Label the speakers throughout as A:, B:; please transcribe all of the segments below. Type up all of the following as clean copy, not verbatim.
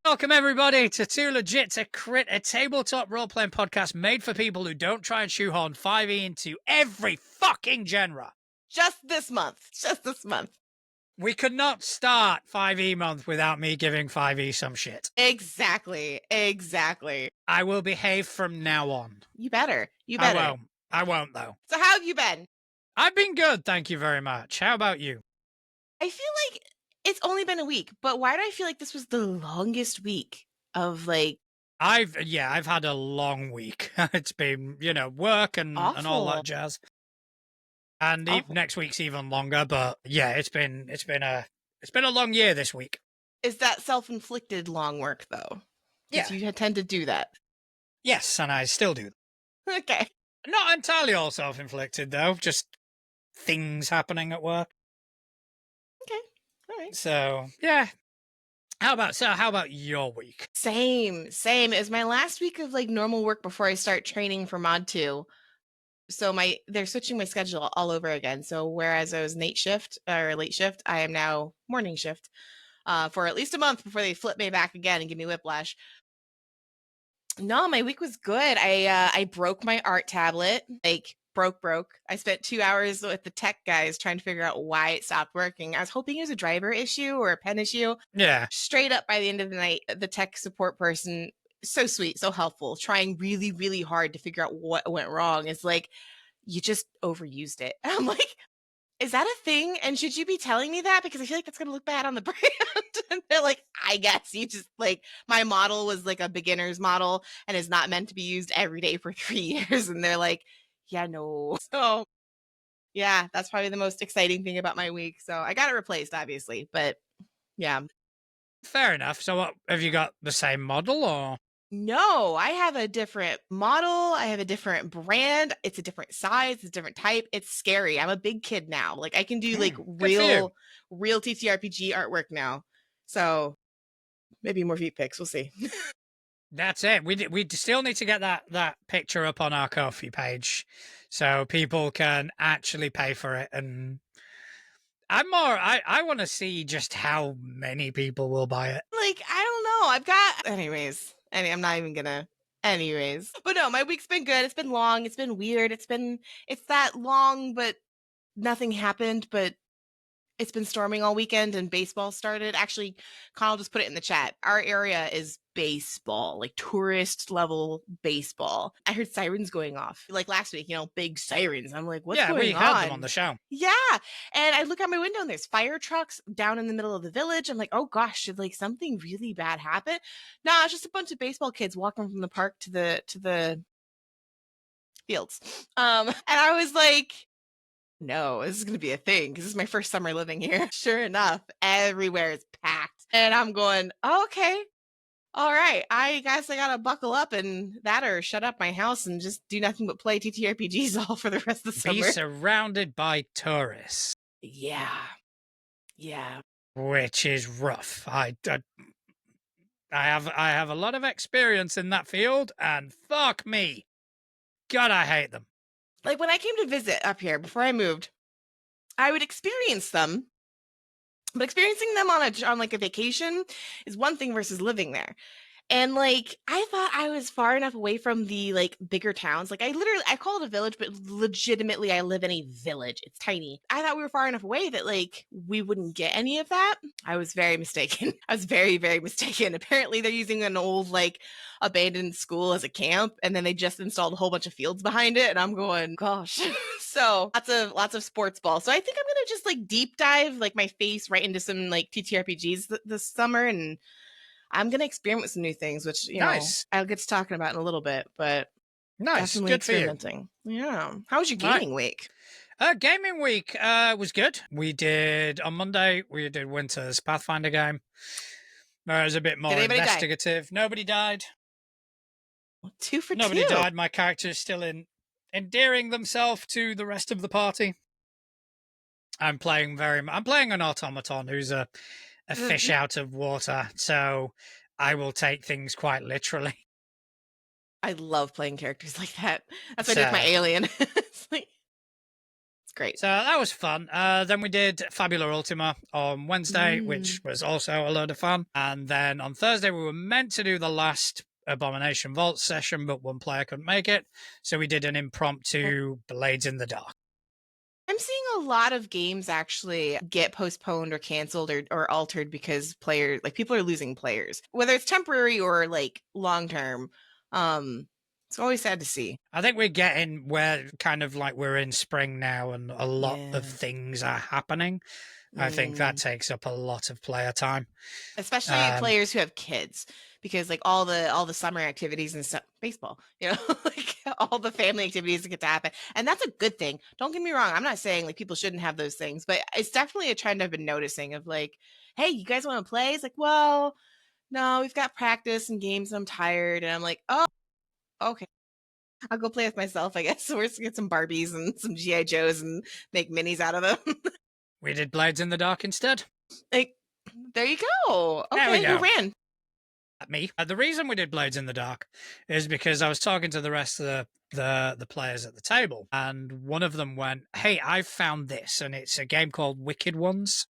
A: Welcome, everybody, to Too Legit to Crit, a tabletop role-playing podcast made for people who don't try and shoehorn 5e into every fucking genre.
B: Just this month. Just this month.
A: We could not start 5e month without me giving 5e some shit.
B: Exactly. Exactly.
A: I will behave from now on.
B: You better. You better.
A: I won't, though.
B: So how have you been?
A: I've been good, thank you very much. How about you?
B: I feel like it's only been a week, but why do I feel like this was the longest week of like
A: I've had a long week. It's been, work and all
B: awful?
A: that jazz. And
B: Awful.
A: next week's even longer, but yeah, it's been a long year this week.
B: Is that self-inflicted long work though?
A: Yeah.
B: You tend to do that.
A: Yes, and I still do.
B: Okay.
A: Not entirely all self-inflicted, though. Just things happening at work.
B: Okay. All right.
A: So, yeah. How about your week?
B: Same. It was my last week of like normal work before I start training for Mod 2. So they're switching my schedule all over again. So whereas I was late shift, I am now morning shift for at least a month before they flip me back again and give me whiplash. No, my week was good. I broke my art tablet, like broke. I spent 2 hours with the tech guys trying to figure out why it stopped working. I was hoping it was a driver issue or a pen issue.
A: Yeah.
B: Straight up by the end of the night, the tech support person, so sweet, so helpful, trying really, really hard to figure out what went wrong. It's like, you just overused it. I'm like, is that a thing? And should you be telling me that? Because I feel like that's going to look bad on the brand. And they're like, I guess you just like, my model was like a beginner's model and is not meant to be used every day for 3 years. And they're like, yeah, no. So yeah, that's probably the most exciting thing about my week. So I got it replaced, obviously, but yeah.
A: Fair enough. So what, have you got the same model or?
B: No, I have a different model. I have a different brand. It's a different size, it's a different type. It's scary. I'm a big kid now. Like I can do like real TTRPG artwork now. So maybe more feet pics. We'll see.
A: That's it. We still need to get that picture up on our Ko-fi page so people can actually pay for it. And I want to see just how many people will buy it.
B: Like, I don't know. I've got I'm not even gonna but no, my week's been good. It's been long, it's been weird, it's that long, but nothing happened, but it's been storming all weekend and baseball started. Actually, Connell just put it in the chat. Our area is baseball, like tourist level baseball. I heard sirens going off like last week, big sirens. I'm like, what's going on?
A: Yeah, we had them on the show.
B: Yeah. And I look out my window and there's fire trucks down in the middle of the village. I'm like, oh gosh, should like something really bad happen? Nah, it's just a bunch of baseball kids walking from the park to the fields. And I was like, no, this is going to be a thing because this is my first summer living here. Sure enough, everywhere is packed. And I'm going, okay, all right. I guess I got to buckle up and that or shut up my house and just do nothing but play TTRPGs all for the rest of the summer.
A: Be surrounded by tourists.
B: Yeah. Yeah.
A: Which is rough. I have a lot of experience in that field, and fuck me. God, I hate them.
B: Like when I came to visit up here before I moved, I would experience them, but experiencing them on like a vacation is one thing versus living there. And like I thought I was far enough away from the like bigger towns. Like I call it a village, but legitimately I live in a village. It's tiny. I thought we were far enough away that like we wouldn't get any of that. I was very mistaken. I was very, very mistaken. Apparently they're using an old like abandoned school as a camp, and then they just installed a whole bunch of fields behind it. And I'm going, gosh. So lots of sports ball. So I think I'm gonna just like deep dive like my face right into some like TTRPGs this summer, and I'm going to experiment with some new things, which,
A: Nice.
B: I'll get to talking about in a little bit, but
A: Nice.
B: definitely
A: Good for you.
B: experimenting. Yeah. How was your gaming week?
A: Gaming week was good. On Monday, we did Winter's Pathfinder game. It was a bit more investigative. Nobody died.
B: 2 for 2.
A: Nobody died. My character is still endearing themselves to the rest of the party. I'm playing an automaton who's a fish out of water, so I will take things quite literally.
B: I love playing characters like that. That's what I do with my alien. It's Great.
A: So that was fun. Then we did Fabula Ultima on Wednesday, which was also a load of fun. And then on Thursday, we were meant to do the last Abomination Vault session, but one player couldn't make it. So we did an impromptu Blades in the Dark.
B: I'm seeing a lot of games actually get postponed or canceled or altered because people are losing players, whether it's temporary or like long term. It's always sad to see.
A: I think we're getting where kind of like we're in spring now and a lot of things are happening. I think that takes up a lot of player time.
B: Especially players who have kids, because like all the summer activities and stuff, baseball, like all the family activities that get to happen. And that's a good thing. Don't get me wrong. I'm not saying like people shouldn't have those things, but it's definitely a trend I've been noticing of like, hey, you guys want to play? It's like, well, no, we've got practice and games. And I'm tired. And I'm like, oh, okay. I'll go play with myself, I guess. So we're just get some Barbies and some G.I. Joes and make minis out of them.
A: We did Blades in the Dark instead.
B: Like, there you go.
A: There we
B: Okay,
A: go.
B: who ran?
A: Me. The reason we did Blades in the Dark is because I was talking to the rest of the players at the table, and one of them went, "Hey, I've found this, and it's a game called Wicked Ones.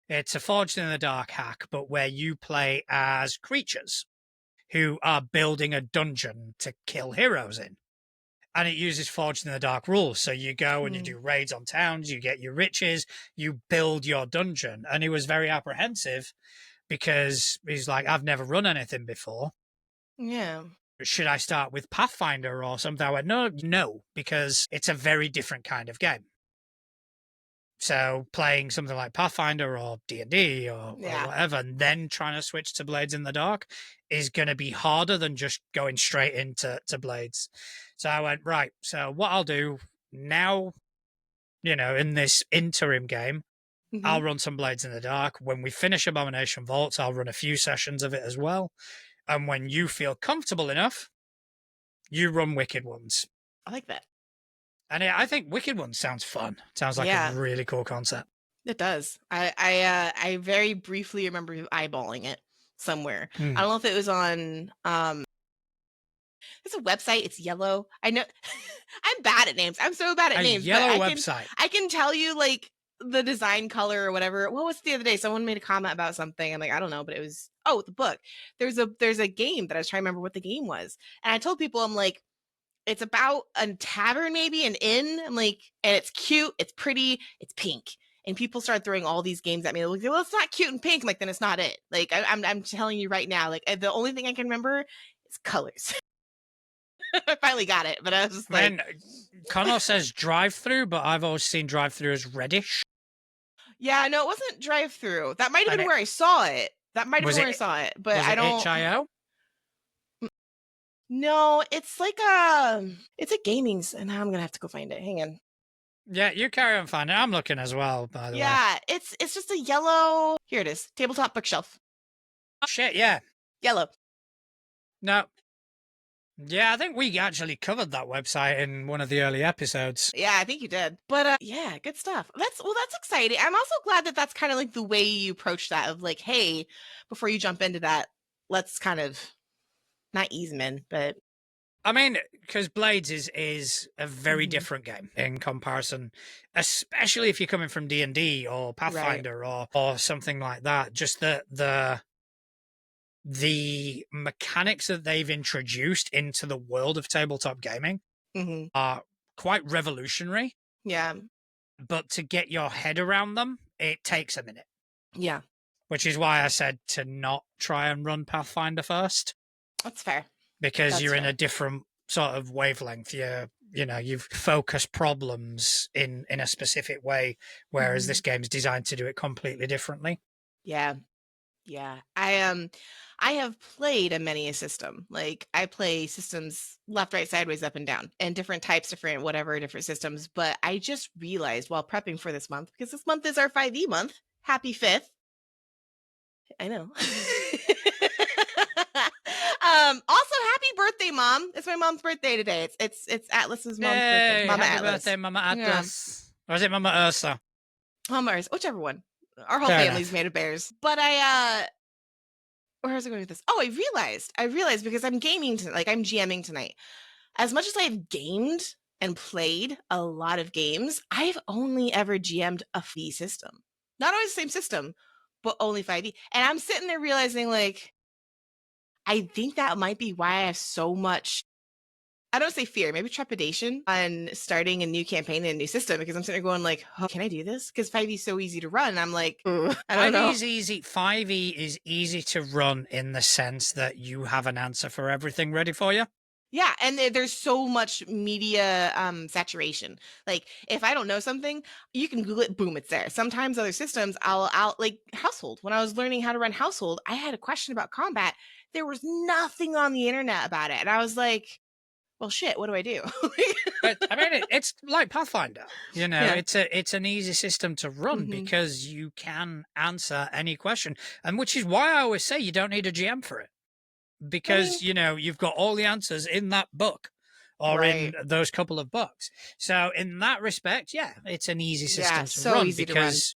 A: It's a Forged in the Dark hack, but where you play as creatures who are building a dungeon to kill heroes in. And it uses Forged in the Dark rules. So you go and you do raids on towns, you get your riches, you build your dungeon." And he was very apprehensive because he's like, "I've never run anything before.
B: Yeah.
A: Should I start with Pathfinder or something?" I went, no, because it's a very different kind of game. So playing something like Pathfinder or D&D or whatever, and then trying to switch to Blades in the Dark is going to be harder than just going straight into Blades. So I went, right, so what I'll do now, in this interim game, I'll run some Blades in the Dark. When we finish Abomination Vaults, I'll run a few sessions of it as well. And when you feel comfortable enough, you run Wicked Ones.
B: I like that.
A: And I think Wicked Ones sounds fun. Sounds like a really cool concept.
B: It does. I very briefly remember eyeballing it somewhere. I don't know if it was on there's a website. It's yellow. I know I'm bad at names. I'm so bad at names.
A: Yellow website.
B: I can tell you like the design color or whatever. What was it the other day? Someone made a comment about something. I'm like, I don't know, but it was the book. There's a game that I was trying to remember what the game was. And I told people, I'm like, it's about a tavern, maybe an inn. I'm like, and it's cute, it's pretty, it's pink. And people started throwing all these games at me. Like, well, it's not cute and pink. I'm like, then it's not it. Like, I'm telling you right now, like the only thing I can remember is colors. I finally got it, but I was just like,
A: Connor says drive-through, but I've always seen drive-through as reddish.
B: Yeah, no, it wasn't drive-through. That might have been where I saw it. That might have been where I saw it, but I don't.
A: HIO?
B: No, it's like it's a gaming. And now I'm gonna have to go find it. Hang on.
A: Yeah, you carry on finding it. I'm looking as well, by the way.
B: Yeah, it's just a yellow. Here it is. Tabletop bookshelf.
A: Oh, shit, yeah.
B: Yellow.
A: No. Yeah, I think we actually covered that website in one of the early episodes.
B: Yeah, I think you did. But yeah, good stuff. That's exciting. I'm also glad that that's kind of like the way you approach that of like, hey, before you jump into that, let's kind of not ease them in, but
A: I mean, because Blades is a very different game in comparison, especially if you're coming from D&D or Pathfinder or something like that. Just the mechanics that they've introduced into the world of tabletop gaming are quite revolutionary.
B: Yeah.
A: But to get your head around them, it takes a minute.
B: Yeah.
A: Which is why I said to not try and run Pathfinder first.
B: That's fair.
A: Because you're in a different sort of wavelength. You've focused problems in a specific way, whereas this game's designed to do it completely differently.
B: Yeah. Yeah. I have played a system. Like I play systems left, right, sideways, up and down, and different types, different systems. But I just realized while prepping for this month, because this month is our 5e month, happy 5th. I know. Also happy birthday, Mom. It's my mom's birthday today. It's Atlas's mom's birthday. Mama
A: happy
B: Atlas.
A: Birthday, Mama Atlas. Yeah. Or is it Mama Ursa?
B: Mama Ursa, whichever one. Our whole family's made of bears. But where was I going with this? Oh, I realized because I'm gaming tonight, like I'm GMing tonight. As much as I've gamed and played a lot of games, I've only ever GM'd a 5e system. Not always the same system, but only 5e. And I'm sitting there realizing, like, I think that might be why I have so much, I don't say fear, maybe trepidation on starting a new campaign in a new system, because I'm sitting there going like, oh, can I do this? Because 5e is so easy to run. I'm like, I don't
A: 5e
B: know.
A: is easy. 5e is easy to run in the sense that you have an answer for everything ready for you.
B: Yeah, and there's so much media saturation. Like, if I don't know something, you can Google it, boom, it's there. Sometimes other systems, I'll like Household. When I was learning how to run Household, I had a question about combat. There was nothing on the internet about it, and I was like, well, shit, what do I do?
A: But I mean, it's like Pathfinder. You know,
B: Yeah.
A: it's an easy system to run
B: Mhm.
A: because you can answer any question, and which is why I always say you don't need a GM for it,
B: I mean,
A: because you know you've got all the answers in that book or in
B: right.
A: those couple of books. So in that respect, yeah, it's an easy
B: Yeah,
A: system to
B: so
A: run
B: easy to run.
A: because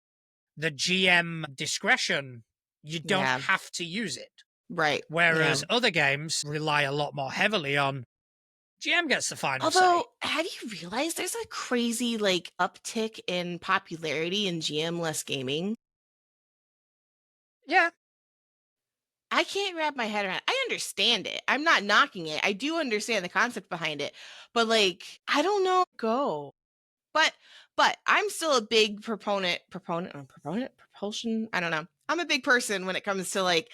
A: the GM discretion, you don't
B: Yeah,
A: have to use it.
B: right. Yeah.
A: Whereas other games rely a lot more heavily on GM gets the final say.
B: Although, have you realized there's a crazy like uptick in popularity in GM-less gaming?
A: Yeah,
B: I can't wrap my head around. I understand it. I'm not knocking it. I do understand the concept behind it. But like, I don't know go. But I'm still a big propulsion. I don't know. I'm a big person when it comes to like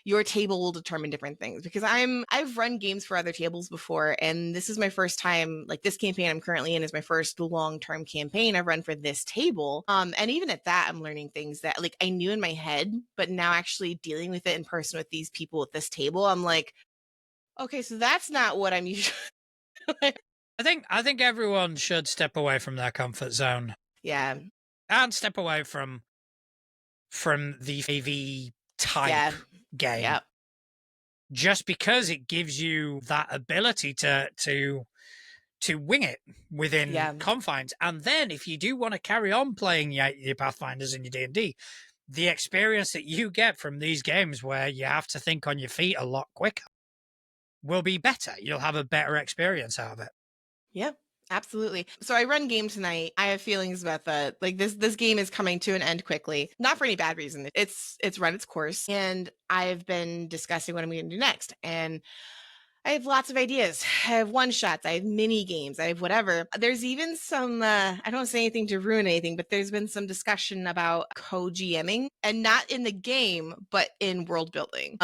B: your table will determine different things, because I've run games for other tables before, and this is my first time, like this campaign I'm currently in is my first long-term campaign I've run for this table. And even at that, I'm learning things that like I knew in my head, but now actually dealing with it in person with these people at this table, I'm like, okay, so that's not what I'm usually.
A: I think everyone should step away from their comfort zone
B: Yeah.
A: and step away from the AV type
B: Yeah.
A: game,
B: Yeah.
A: just because it gives you that ability to wing it within
B: Yeah.
A: confines. And then if you do want to carry on playing your Pathfinders and your D&D, the experience that you get from these games where you have to think on your feet a lot quicker will be better. You'll have a better experience out of it.
B: Yeah, absolutely. So I run game tonight. I have feelings about that. Like this game is coming to an end quickly. Not for any bad reason. It's run its course, and I've been discussing what I'm going to do next. And I have lots of ideas. I have one shots. I have mini games. I have whatever. There's even some. I don't say anything to ruin anything, but there's been some discussion about co-GMing, and not in the game, but in world building.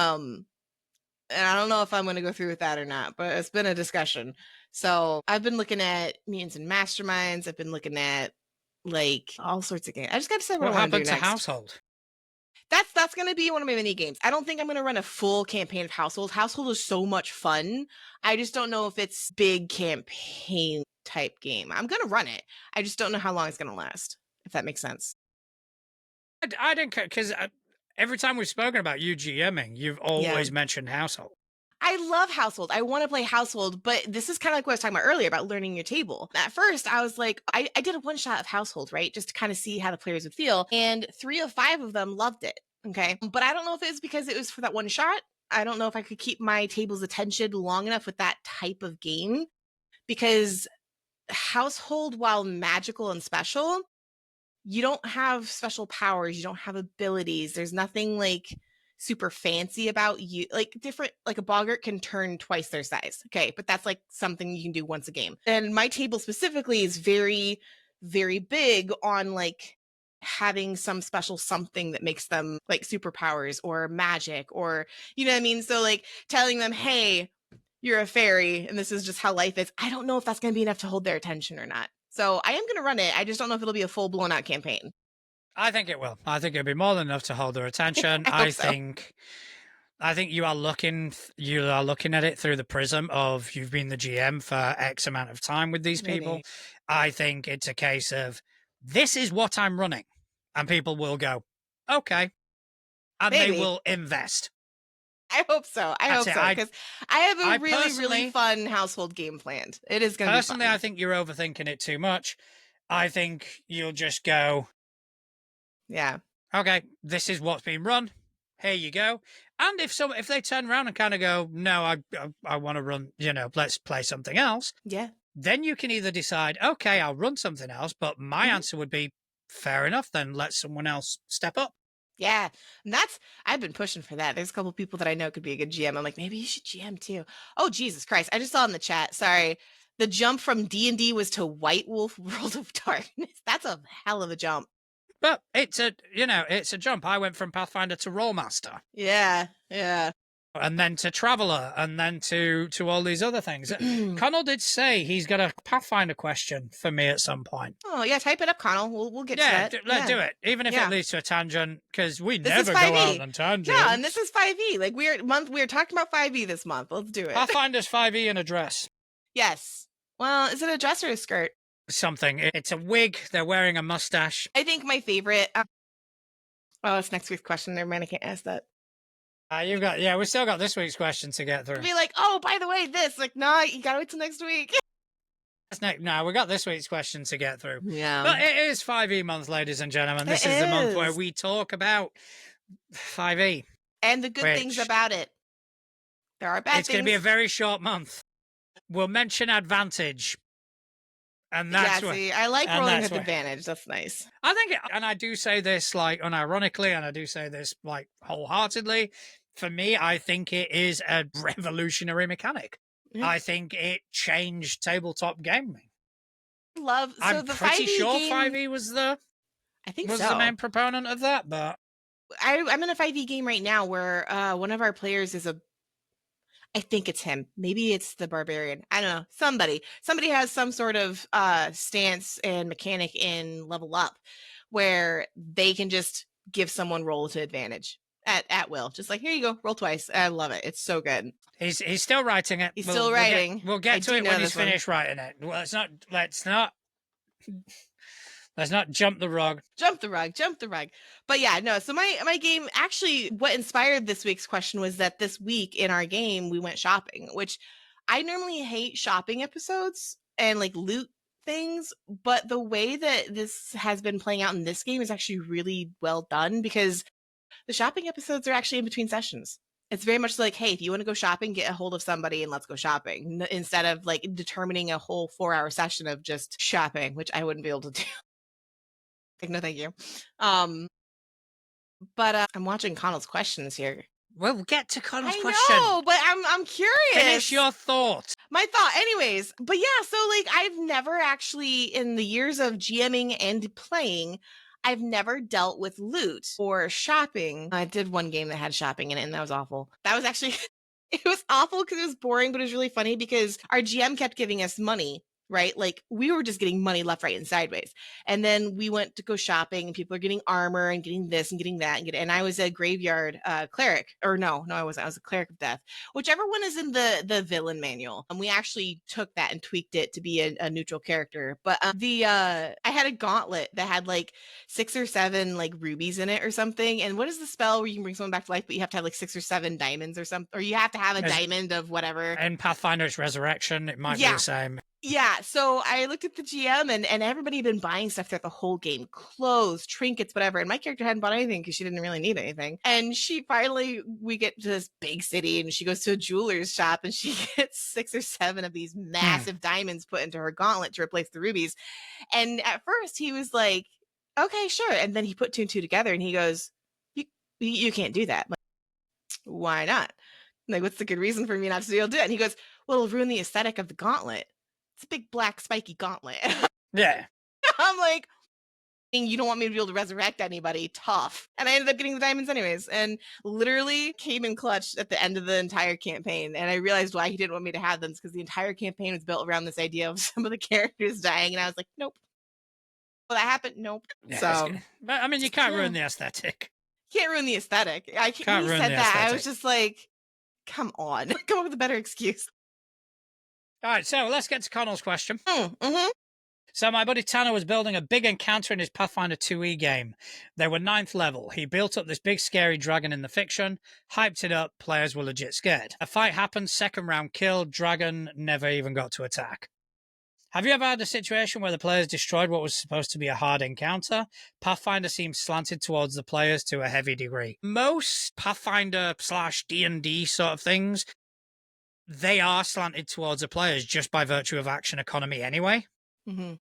B: And I don't know if I'm going to go through with that or not, but it's been a discussion. So I've been looking at Mutants and Masterminds. I've been looking at like all sorts of games. I just got to decide what I
A: What
B: want to do
A: happened to
B: next.
A: Household?
B: That's going to be one of my mini games. I don't think I'm going to run a full campaign of Household. Household is so much fun. I just don't know if it's big campaign type game. I'm going to run it. I just don't know how long it's going to last, if that makes sense.
A: I don't care because every time we've spoken about you GMing, you've
B: Yeah.
A: always mentioned Household.
B: I love Household. I want to play Household, but this is kind of like what I was talking about earlier about learning your table. At first, I was like, I did a one shot of Household, right? Just to kind of see how the players would feel. And 3 of 5 of them loved it. Okay. But I don't know if it was because it was for that one shot. I don't know if I could keep my table's attention long enough with that type of game, because Household, while magical and special, you don't have special powers, you don't have abilities. There's nothing like super fancy about you. Like different, like a boggart can turn twice their size. Okay, but that's like something you can do once a game. And my table specifically is very, very big on like having some special something that makes them like superpowers or magic, or you know what I mean? So like telling them, hey, you're a fairy and this is just how life is. I don't know if that's going to be enough to hold their attention or not. So I am going to run it. I just don't know if it'll be a full blown out campaign.
A: I think it will. I think it'll be more than enough to hold their attention.
B: I hope so.
A: I think you are looking at it through the prism of you've been the GM for X amount of time with these people.
B: Maybe.
A: I think it's a case of this is what I'm running, and people will go, okay, and they
B: Maybe.
A: will invest.
B: I hope so. I hope
A: That's it.
B: so. Because I have
A: I
B: a really, really
A: personally-
B: fun household game planned. It is going to be fun.
A: Personally, I think you're overthinking it too much. I think you'll just go,
B: Yeah.
A: okay, this is what's being run. Here you go. And if they turn around and kind of go, no, I want to run, let's play something else,
B: Yeah.
A: then you can either decide, okay, I'll run something else, but my
B: Mhm.
A: answer would be fair enough, then let someone else step up.
B: Yeah, and I've been pushing for that. There's a couple people that I know could be a good GM. I'm like, maybe you should GM too. Oh, Jesus Christ. I just saw in the chat. Sorry. The jump from D&D was to White Wolf World of Darkness. That's a hell of a jump.
A: But it's a jump. I went from Pathfinder to Rollmaster,
B: Yeah, yeah.
A: and then to Traveler, and then to all these other things. Connell did say he's got a Pathfinder question for me at some point.
B: Oh, yeah, type it up, Connell. We'll get to
A: Yeah,
B: that.
A: let's do it, even if
B: Yeah.
A: it leads to a tangent, because we
B: This
A: never
B: is
A: go
B: 5e.
A: out on tangents.
B: Yeah, and this is 5e. Like we're talking about 5e this month. Let's do it.
A: Pathfinder's 5e in a dress.
B: Yes. Well, is it a dress or a skirt?
A: Something. It's a wig. They're wearing a mustache.
B: I think my favorite. Oh, it's next week's question. Never mind. I can't ask that.
A: We still got this week's question to get through.
B: Be like, oh, by the way, this. Like, no, you gotta wait till next week.
A: No, we got this week's question to get through.
B: Yeah.
A: But it is 5e month, ladies and gentlemen. This is the month where we talk about 5e.
B: And the good things
A: Which-
B: about it. There are bad things.
A: It's going to be a very short month. We'll mention advantage. And that's what
B: see, I like
A: and
B: rolling
A: that's
B: with
A: what-
B: advantage. That's nice.
A: I think, and I do say this like unironically, and I do say this like wholeheartedly. For me, I think it is a revolutionary mechanic.
B: Yeah.
A: I think it changed tabletop gaming.
B: Love. So
A: I'm
B: the
A: pretty
B: 5e
A: sure
B: game,
A: 5e was the
B: I think
A: was
B: so.
A: the main proponent of that, but
B: I'm in a 5e game right now where one of our players is I think it's him. Maybe it's the barbarian. I don't know. Somebody has some sort of stance and mechanic in level up where they can just give someone roll to advantage at will. Just like, here you go, roll twice. I love it. It's so good.
A: he's still writing it.
B: He's still writing.
A: We'll get
B: I
A: to
B: do
A: it
B: know
A: when he's
B: this one.
A: finished writing it. Well, let's not jump the rug.
B: Jump the rug. But yeah, no. So my game, actually, what inspired this week's question was that this week in our game we went shopping, which I normally hate shopping episodes and like loot things, but the way that this has been playing out in this game is actually really well done because the shopping episodes are actually in between sessions. It's very much like, hey, if you want to go shopping, get a hold of somebody and let's go shopping, instead of like determining a whole 4-hour session of just shopping, which I wouldn't be able to do. Like, no, thank you. But I'm watching Connell's questions here.
A: We'll get to Connor's
B: I
A: question.
B: know, but I'm curious.
A: Finish your thought.
B: My thought, anyways. But yeah, so like I've never actually, in the years of GMing and playing, I've never dealt with loot or shopping. I did one game that had shopping in it, and that was awful. That was actually, it was awful because it was boring, but it was really funny because our GM kept giving us money. Right? Like we were just getting money left, right, and sideways. And then we went to go shopping and people are getting armor and getting this and getting that. And I was a graveyard cleric. Or no, I wasn't. I was a cleric of death. Whichever one is in the villain manual. And we actually took that and tweaked it to be a neutral character. But I had a gauntlet that had like 6 or 7 like rubies in it or something. And what is the spell where you can bring someone back to life, but you have to have like 6 or 7 diamonds or something? Or you have to have a diamond of whatever.
A: In Pathfinder's Resurrection, it might be the same.
B: Yeah, so I looked at the GM and everybody had been buying stuff throughout the whole game, clothes, trinkets, whatever. And my character hadn't bought anything because she didn't really need anything. And we get to this big city and she goes to a jeweler's shop and she gets 6 or 7 of these massive diamonds put into her gauntlet to replace the rubies. And at first he was like, okay, sure. And then he put 2 and 2 together and he goes, you can't do that. I'm like, why not? I'm like, what's the good reason for me not to be able to do it? And he goes, well, it'll ruin the aesthetic of the gauntlet. It's a big black spiky gauntlet.
A: Yeah.
B: I'm like, you don't want me to be able to resurrect anybody? Tough. And I ended up getting the diamonds anyways, and literally came in clutch at the end of the entire campaign. And I realized why he didn't want me to have them, because the entire campaign was built around this idea of some of the characters dying, and I was like, nope. Well, that happened. Nope.
A: Yeah,
B: so,
A: but I mean, you can't ruin the aesthetic.
B: Can't ruin the aesthetic. I
A: Can't
B: when he
A: ruin
B: said
A: the
B: that,
A: aesthetic.
B: I was just like, come on, come up with a better excuse.
A: All right, so let's get to Connell's question.
B: Mm-hmm.
A: So my buddy Tanner was building a big encounter in his Pathfinder 2e game. They were 9th level. He built up this big scary dragon in the fiction, hyped it up, players were legit scared. A fight happened, second round killed, dragon never even got to attack. Have you ever had a situation where the players destroyed what was supposed to be a hard encounter? Pathfinder seems slanted towards the players to a heavy degree. Most Pathfinder /D&D sort of things, they are slanted towards the players just by virtue of action economy anyway.
B: Mm-hmm.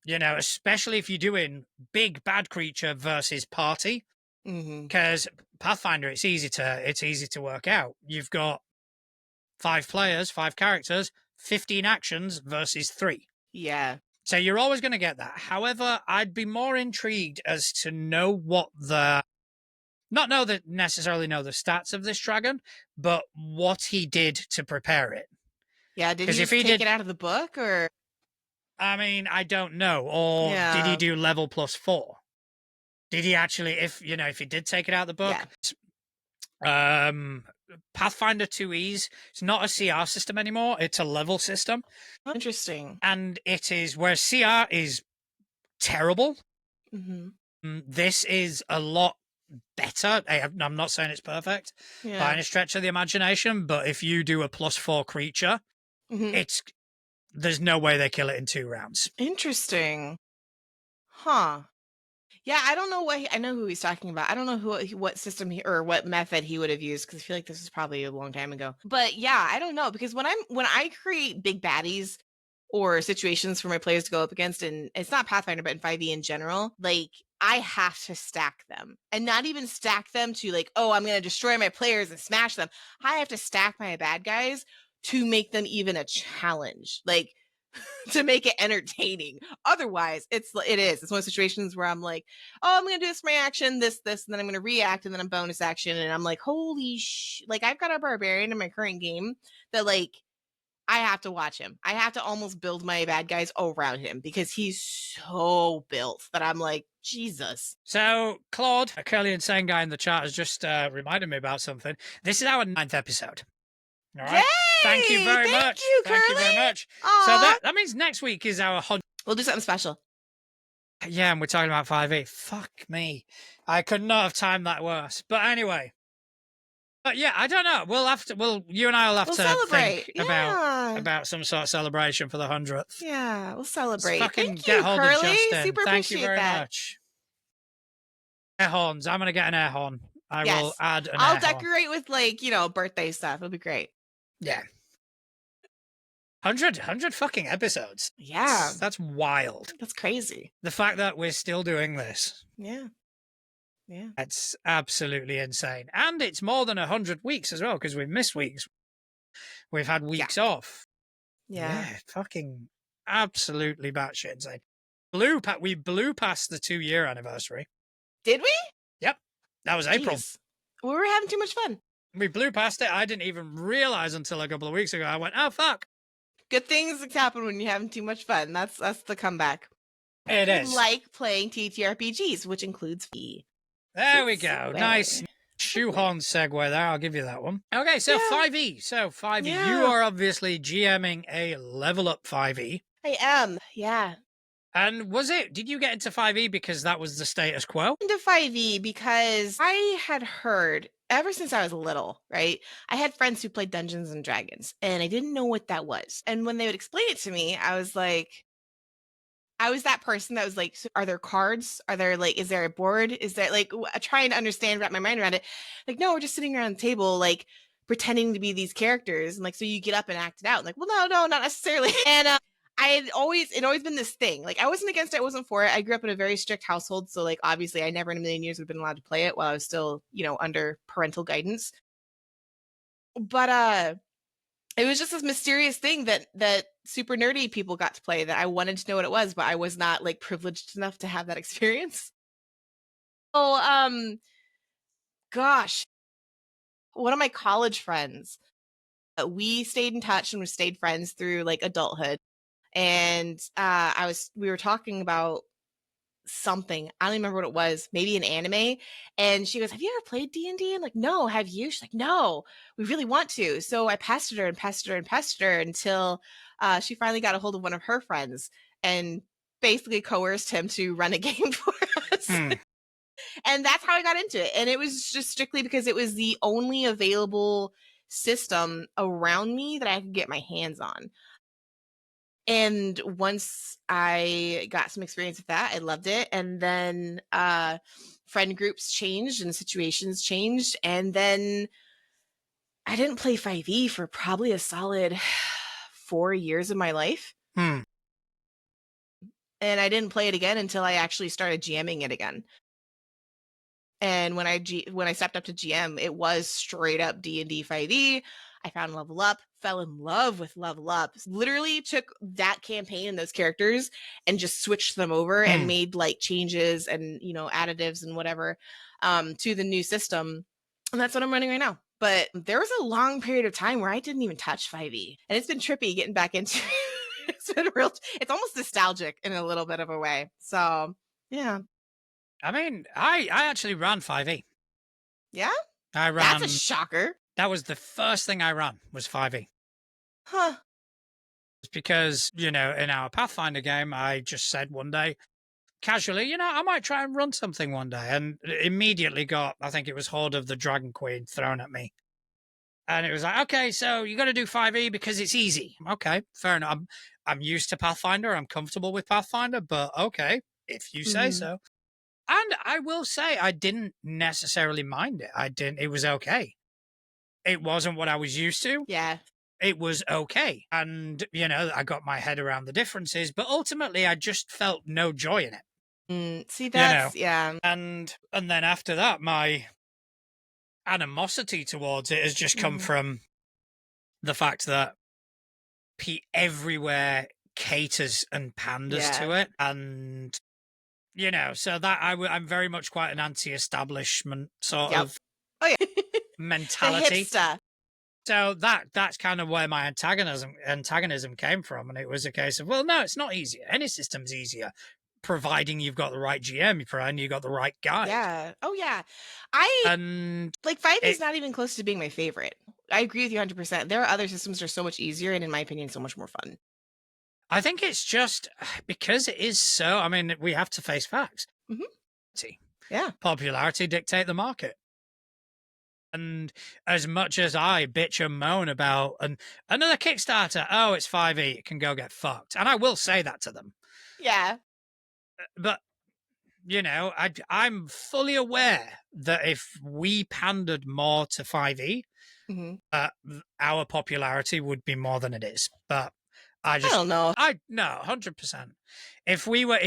A: You know, especially if you're doing big bad creature versus party,
B: Mm-hmm.
A: because Pathfinder, it's easy to work out. You've got 5 players, 5 characters, 15 actions versus 3.
B: Yeah.
A: So you're always going to get that. However, I'd be more intrigued as to know what the necessarily know the stats of this dragon, but what he did to prepare it.
B: Yeah. Did he
A: 'Cause if
B: just
A: he
B: take
A: did-
B: it out of the book, or?
A: I mean, I don't know. Or did he
B: Yeah.
A: do level +4? Did he actually, if he did take it out of the book? Pathfinder 2Es, it's not a CR system anymore. It's a level system.
B: Interesting.
A: And it is where CR is terrible.
B: Mm-hmm.
A: This is a lot better. I'm not saying it's perfect by
B: Yeah.
A: any stretch of the imagination, but if you do a +4 creature,
B: Mm-hmm.
A: there's no way they kill it in 2 rounds.
B: Interesting. Huh. Yeah, I don't know I know who he's talking about. I don't know what system or what method he would have used, because I feel like this was probably a long time ago. But yeah, I don't know, because when I create big baddies or situations for my players to go up against, and it's not Pathfinder but in 5e in general, like I have to stack them, and not even stack them to like, oh, I'm going to destroy my players and smash them. I have to stack my bad guys to make them even a challenge. Like to make it entertaining. Otherwise, it's one of those situations where I'm like, oh, I'm gonna do this for my action, this, and then I'm gonna react, and then I'm bonus action, and I'm like, holy like I've got a barbarian in my current game that like I have to watch him. I have to almost build my bad guys around him because he's so built that I'm like, Jesus.
A: So Claude, a curly insane guy in the chat, has just reminded me about something. This is our 9th episode. All right.
B: Yay!
A: Thank you very much. Thank you very much.
B: Aww.
A: So that means next week is our 100th.
B: We'll do something special.
A: Yeah, and we're talking about 5e. Fuck me. I could not have timed that worse. But anyway. But yeah, I don't know. You and I will have to
B: celebrate.
A: think about some sort of celebration for the 100th.
B: Yeah, we'll celebrate.
A: Let's fucking
B: Thank
A: get
B: you,
A: hold
B: Curly.
A: of Justin.
B: Super
A: Thank you
B: appreciate
A: very
B: that.
A: much. Air horns. I'm going to get an air horn. I will add an
B: I'll
A: air horn.
B: decorate with birthday stuff. It'll be great.
A: Yeah. 100 fucking episodes.
B: Yeah.
A: That's wild.
B: That's crazy.
A: The fact that we're still doing this.
B: Yeah. Yeah.
A: That's absolutely insane. And it's more than 100 weeks as well, because we've missed weeks. We've had weeks off.
B: Yeah.
A: Fucking absolutely batshit insane. We blew past the 2-year anniversary.
B: Did we?
A: Yep. That was April.
B: Jeez. We were having too much fun.
A: We blew past it. I didn't even realize until a couple of weeks ago. I went, oh, fuck.
B: Good things happen when you're having too much fun. That's the comeback.
A: It is.
B: Like playing TTRPGs, which includes fee.
A: There we go. Nice shoehorn segue there. I'll give you that one. Okay, so 5e. So 5e.
B: Yeah.
A: You are obviously GMing a level up 5e.
B: I am. Yeah.
A: And did you get into 5e because that was the status quo?
B: Into 5e because I had heard ever since I was little, right? I had friends who played Dungeons and Dragons, and I didn't know what that was. And when they would explain it to me, I was that person that was like, so are there cards? Are there is there a board? Is there trying to understand, wrap my mind around it? Like, no, we're just sitting around the table, like pretending to be these characters. And so you get up and act it out. And well, no, not necessarily. And it always been this thing. Like, I wasn't against it. I wasn't for it. I grew up in a very strict household. So obviously I never in a million years would have been allowed to play it while I was still, under parental guidance. But, it was just this mysterious thing that super nerdy people got to play that I wanted to know what it was, but I was not privileged enough to have that experience. So, gosh, one of my college friends, we stayed in touch and we stayed friends through adulthood. And we were talking about something. I don't even remember what it was, maybe an anime. And she goes, have you ever played D&D? I'm like, no, have you? She's like, no, we really want to. So I pestered her until she finally got a hold of one of her friends and basically coerced him to run a game for us. And that's how I got into it. And it was just strictly because it was the only available system around me that I could get my hands on. And once I got some experience with that, I loved it. And then friend groups changed and situations changed. And then I didn't play 5e for probably a solid 4 years of my life.
A: Hmm.
B: And I didn't play it again until I actually started GMing it again. And when I stepped up to GM, it was straight up D&D 5e. I found Level Up, fell in love with Level Up. Literally took that campaign and those characters and just switched them over and made like changes and, you know, additives and whatever to the new system. And that's what I'm running right now. But there was a long period of time where I didn't even touch 5e. And it's been trippy getting back into it. It's been real. It's almost nostalgic in a little bit of a way. So, yeah.
A: I mean, I actually ran 5e.
B: Yeah?
A: I ran.
B: That's a shocker.
A: That was the first thing I ran was 5e.
B: Huh.
A: It's because, you know, in our Pathfinder game, I just said one day, casually, you know, I might try and run something one day. And immediately got, I think it was Horde of the Dragon Queen thrown at me. And it was like, okay, so you got to do 5e because it's easy. Okay, fair enough. I'm used to Pathfinder. I'm comfortable with Pathfinder, but okay, if you say so. And I will say, I didn't necessarily mind it. It was okay. It wasn't what I was used to.
B: Yeah.
A: It was okay. And, you know, I got my head around the differences, but ultimately I just felt no joy in it.
B: See, that's,
A: you know?
B: yeah.
A: And then after that, my animosity towards it has just come from the fact that everywhere caters and panders to it. And, you know, so that I'm very much quite an anti-establishment sort of mentality.
B: The hipster.
A: So that's kind of where my antagonism came from. And it was a case of, well, no, it's not easier. Any system's easier, providing you've got the right GM, providing you've got the right guide.
B: Yeah. Oh, yeah.
A: And
B: like 5e is not even close to being my favorite. I agree with you 100%. There are other systems that are so much easier and, in my opinion, so much more fun.
A: I think it's just because it is so, I mean, we have to face facts.
B: Yeah.
A: Popularity dictate the market. And as much as I bitch and moan about another Kickstarter, oh, it's 5e, it can go get fucked. And I will say that to them.
B: Yeah.
A: But, you know, I'm fully aware that if we pandered more to 5e, our popularity would be more than it is. But I
B: don't know.
A: No, 100%. If we were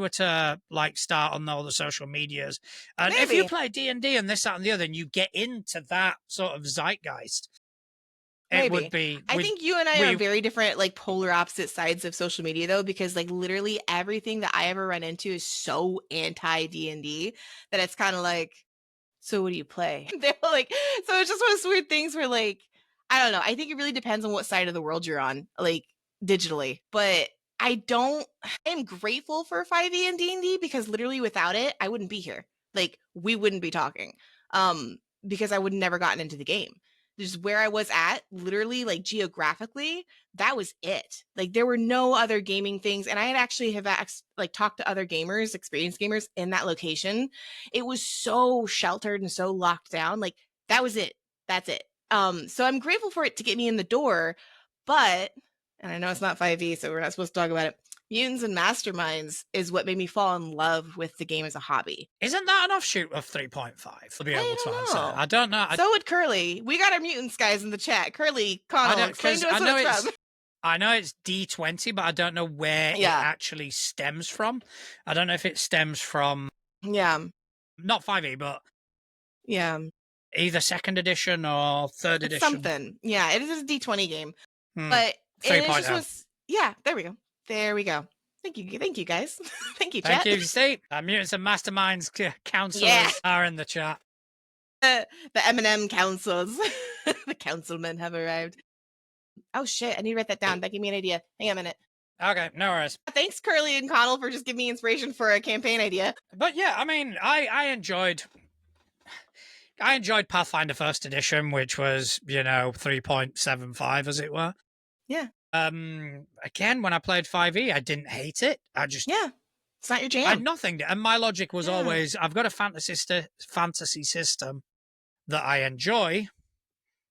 A: to like start on all the social medias, and if you play D&D and this, that, and the other, and you get into that sort of zeitgeist, it would be.
B: I think you and I are very different, like polar opposite sides of social media, though, because like literally everything that I ever run into is so anti D&D that it's kind of like, so what do you play? They're like, so it's just one of those weird things where like, I don't know. I think it really depends on what side of the world you're on, like digitally. But I am grateful for 5e and D&D because literally without it, I wouldn't be here. Like we wouldn't be talking because I would never gotten into the game. Just where I was at, literally like geographically, that was it. Like there were no other gaming things. And I had actually like talked to other gamers, experienced gamers in that location. It was so sheltered and so locked down. Like that was it. That's it. So I'm grateful for it to get me in the door, but, and I know it's not 5e, so we're not supposed to talk about it. Mutants and Masterminds is what made me fall in love with the game as a hobby.
A: Isn't that an offshoot of 3.5 to be able to answer? I don't know.
B: So would Curly. We got our mutants guys in the chat. Curly, Connell, explain to us what it's from.
A: I know it's D20, but I don't know where it actually stems from. I don't know if it stems from not 5e, but either second edition or third edition.
B: Something. Yeah, it is a D20 game. But
A: 3.0.
B: There we go. There we go. Thank you guys. Thank you,
A: chat.
B: Thank
A: you. See, Mutants and Masterminds counselors are in the chat.
B: The M&M councils. The councilmen have arrived. Oh shit, I need to write that down. That gave me an idea. Hang on a minute.
A: Okay, no worries.
B: Thanks, Curly and Connell, for just giving me inspiration for a campaign idea.
A: But yeah, I mean, I enjoyed Pathfinder First Edition, which was, 3.75 as it were.
B: Yeah.
A: Again, when I played 5e, I didn't hate it. It's
B: not your jam.
A: I had nothing, and my logic was always, I've got a fantasy system that I enjoy.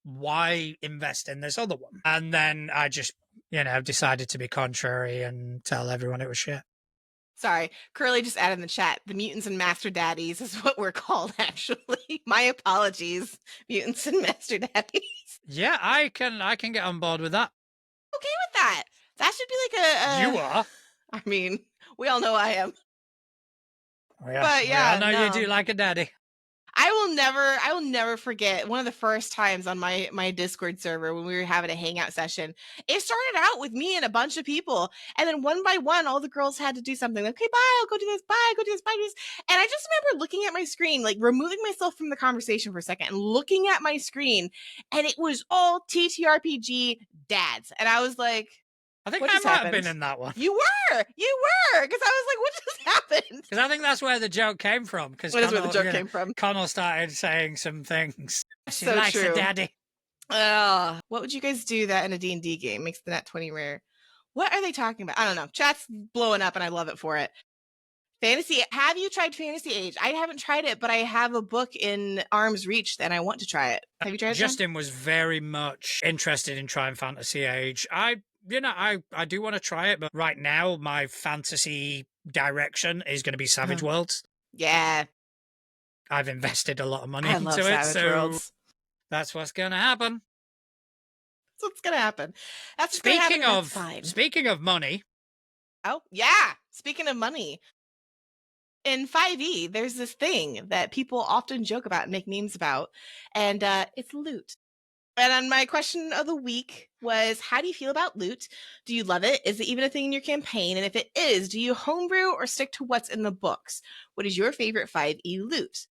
A: Why invest in this other one? And then I just, decided to be contrary and tell everyone it was shit.
B: Sorry, Curly just added in the chat. The mutants and master daddies is what we're called, actually. My apologies, mutants and master daddies.
A: Yeah, I can get on board with that.
B: Okay with that. That should be like
A: You are.
B: I mean, we all know I am.
A: Yeah,
B: But
A: we
B: yeah,
A: all know you
B: no.
A: do like a daddy.
B: I will never forget one of the first times on my Discord server when we were having a hangout session. It started out with me and a bunch of people, and then one by one, all the girls had to do something. Like, okay, bye, I'll go do this, bye, go do this, bye, do this. And I just remember looking at my screen, like removing myself from the conversation for a second and looking at my screen, and it was all TTRPG dads. And I was like,
A: I think
B: what
A: I
B: just
A: might have
B: happened?
A: been in that one.
B: You were, because I was like, what just happened?
A: Because I think that's where the joke came from. Because
B: What is where the joke came from?
A: Connell started saying some things. She
B: So
A: likes
B: true.
A: a daddy.
B: What would you guys do that in a D&D game makes the nat 20 rare? What are they talking about? I don't know. Chat's blowing up and I love it for it. Fantasy. Have you tried Fantasy Age? I haven't tried it, but I have a book in arm's reach and I want to try it. Have you tried it?
A: Justin was very much interested in trying Fantasy Age. I do want to try it, but right now my fantasy direction is going to be Savage Worlds.
B: Yeah.
A: I've invested a lot of money
B: I
A: into
B: love
A: it,
B: Savage
A: so
B: Worlds.
A: that's what's going to happen.
B: That's what's going to happen. That's
A: Speaking
B: happen,
A: of speaking of money.
B: Oh, yeah. Speaking of money. In 5e, there's this thing that people often joke about and make memes about, and it's loot. And then my question of the week was, how do you feel about loot? Do you love it? Is it even a thing in your campaign? And if it is, do you homebrew or stick to what's in the books? What is your favorite 5e loot?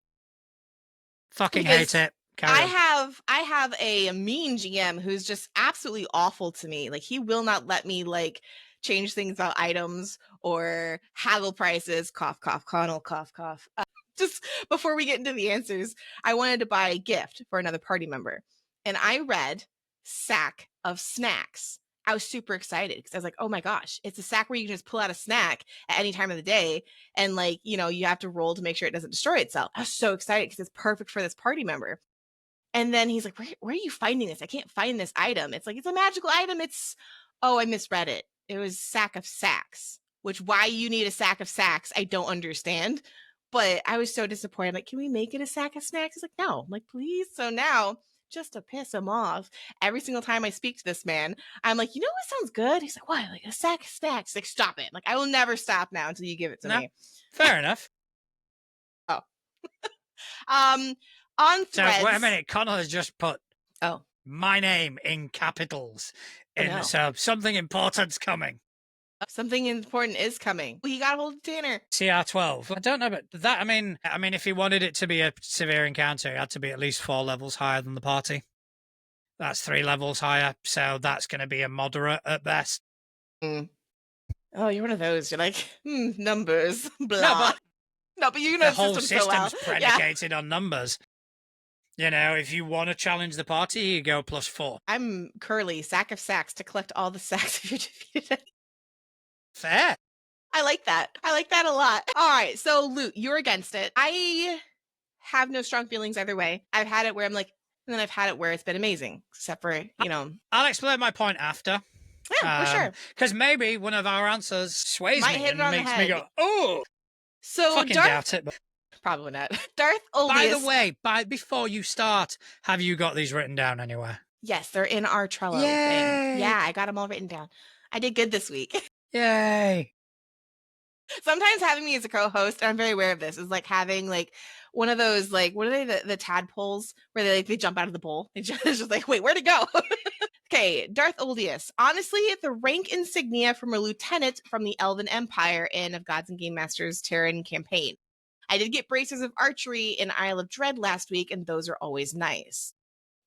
A: Fucking hate it.
B: I have a mean GM who's just absolutely awful to me. Like, he will not let me like change things about items or haggle prices. Cough, cough, Connell, cough, cough. Just before we get into the answers, I wanted to buy a gift for another party member. And I read sack of snacks. I was super excited because I was like, oh my gosh, it's a sack where you can just pull out a snack at any time of the day. And like, you know, you have to roll to make sure it doesn't destroy itself. I was so excited because it's perfect for this party member. And then he's like, where are you finding this? I can't find this item. It's like, it's a magical item. I misread it. It was sack of sacks, which why you need a sack of sacks, I don't understand. But I was so disappointed. I'm like, can we make it a sack of snacks? He's like, no. I'm like, please. So now, just to piss him off, every single time I speak to this man, I'm like, you know what sounds good? He's like, what? Like a sack of snacks? Like, stop it. Like, I will never stop now until you give it to me.
A: Fair enough.
B: Oh. On Threads.
A: So wait a minute, Connell has just put my name in capitals. So something important's coming.
B: Something important is coming. He got a hold of Tanner.
A: CR12. I don't know about that. I mean, if he wanted it to be a severe encounter, it had to be at least 4 levels higher than the party. That's 3 levels higher, so that's going to be a moderate at best.
B: Oh, you're one of those. You're like, numbers, blah. No, but you know
A: the whole system's
B: so
A: predicated on numbers. You know, if you want to challenge the party, you go +4.
B: I'm Curly, sack of sacks to collect all the sacks if you're defeated.
A: Fair.
B: I like that. I like that a lot. All right, so loot, you're against it. I have no strong feelings either way. I've had it where I'm like, and then I've had it where it's been amazing, except for, you know.
A: I'll explain my point after.
B: Yeah, for sure.
A: Because maybe one of our answers sways
B: Might
A: me
B: hit
A: and
B: it on
A: makes
B: the
A: me
B: head.
A: go, oh!
B: So
A: fucking doubt it. But...
B: Probably not. Darth Oldius.
A: By the way, before you start, have you got these written down anywhere?
B: Yes, they're in our Trello thing. Yeah, I got them all written down. I did good this week.
A: Yay.
B: Sometimes having me as a co-host, and I'm very aware of this, is like having like one of those, like, what are they, the tadpoles where they jump out of the bowl. It's just like, wait, where'd it go? Okay, Darth Oldius. Honestly, the rank insignia from a lieutenant from the Elven Empire in Of Gods and Game Masters Terran campaign. I did get bracers of archery in Isle of Dread last week, and those are always nice.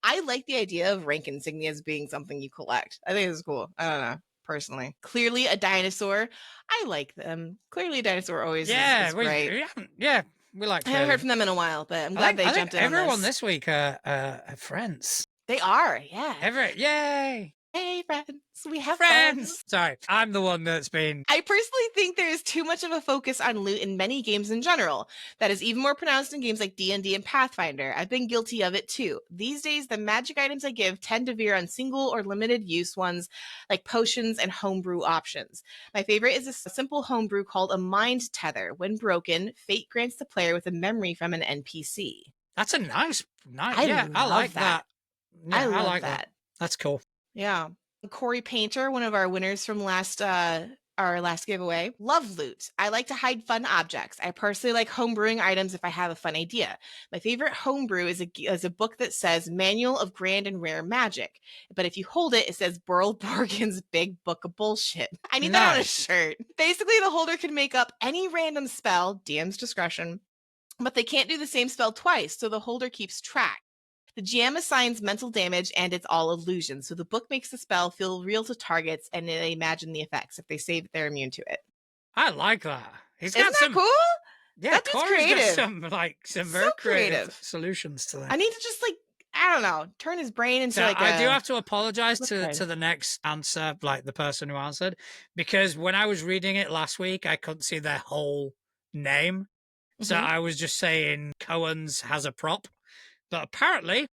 B: I like the idea of rank insignias being something you collect. I think it's cool. I don't know, personally. Clearly a dinosaur. I like them. Clearly a dinosaur always is great.
A: We like
B: I haven't heard from them in a while, but I'm glad they jumped in on
A: everyone
B: this
A: week are friends.
B: They are, yeah.
A: Yay!
B: Hey, friends, we have fun.
A: Friends. Sorry, I'm the one that's been.
B: I personally think there is too much of a focus on loot in many games in general. That is even more pronounced in games like D&D and Pathfinder. I've been guilty of it too. These days, the magic items I give tend to veer on single or limited use ones like potions and homebrew options. My favorite is a simple homebrew called a Mind Tether. When broken, fate grants the player with a memory from an NPC.
A: That's a nice.
B: I
A: Yeah, I like
B: love that.
A: that.
B: I
A: Yeah, I
B: love
A: like that.
B: that.
A: That's cool.
B: Yeah. Corey Painter, one of our winners from our last giveaway. Love loot. I like to hide fun objects. I personally like homebrewing items if I have a fun idea. My favorite homebrew is a book that says Manual of Grand and Rare Magic. But if you hold it, it says Burl Borgen's Big Book of Bullshit. I need that on a
A: Nice.
B: shirt. Basically, the holder can make up any random spell, DM's discretion, but they can't do the same spell twice, so the holder keeps track. The GM assigns mental damage and it's all illusion. So the book makes the spell feel real to targets and they imagine the effects. If they save it, they're immune to it.
A: I like that. He's
B: Isn't
A: got
B: that
A: some.
B: cool?
A: Yeah,
B: That dude's
A: Corey's got
B: creative.
A: some
B: So
A: very creative
B: creative.
A: solutions to that.
B: I need to just I don't know, turn his brain into
A: So
B: like
A: I do
B: a
A: have to apologize
B: flip
A: to
B: side.
A: the next answer, like the person who answered, because when I was reading it last week, I couldn't see their whole name. So
B: Mhm.
A: I was just saying Cohen's has a prop. But apparently,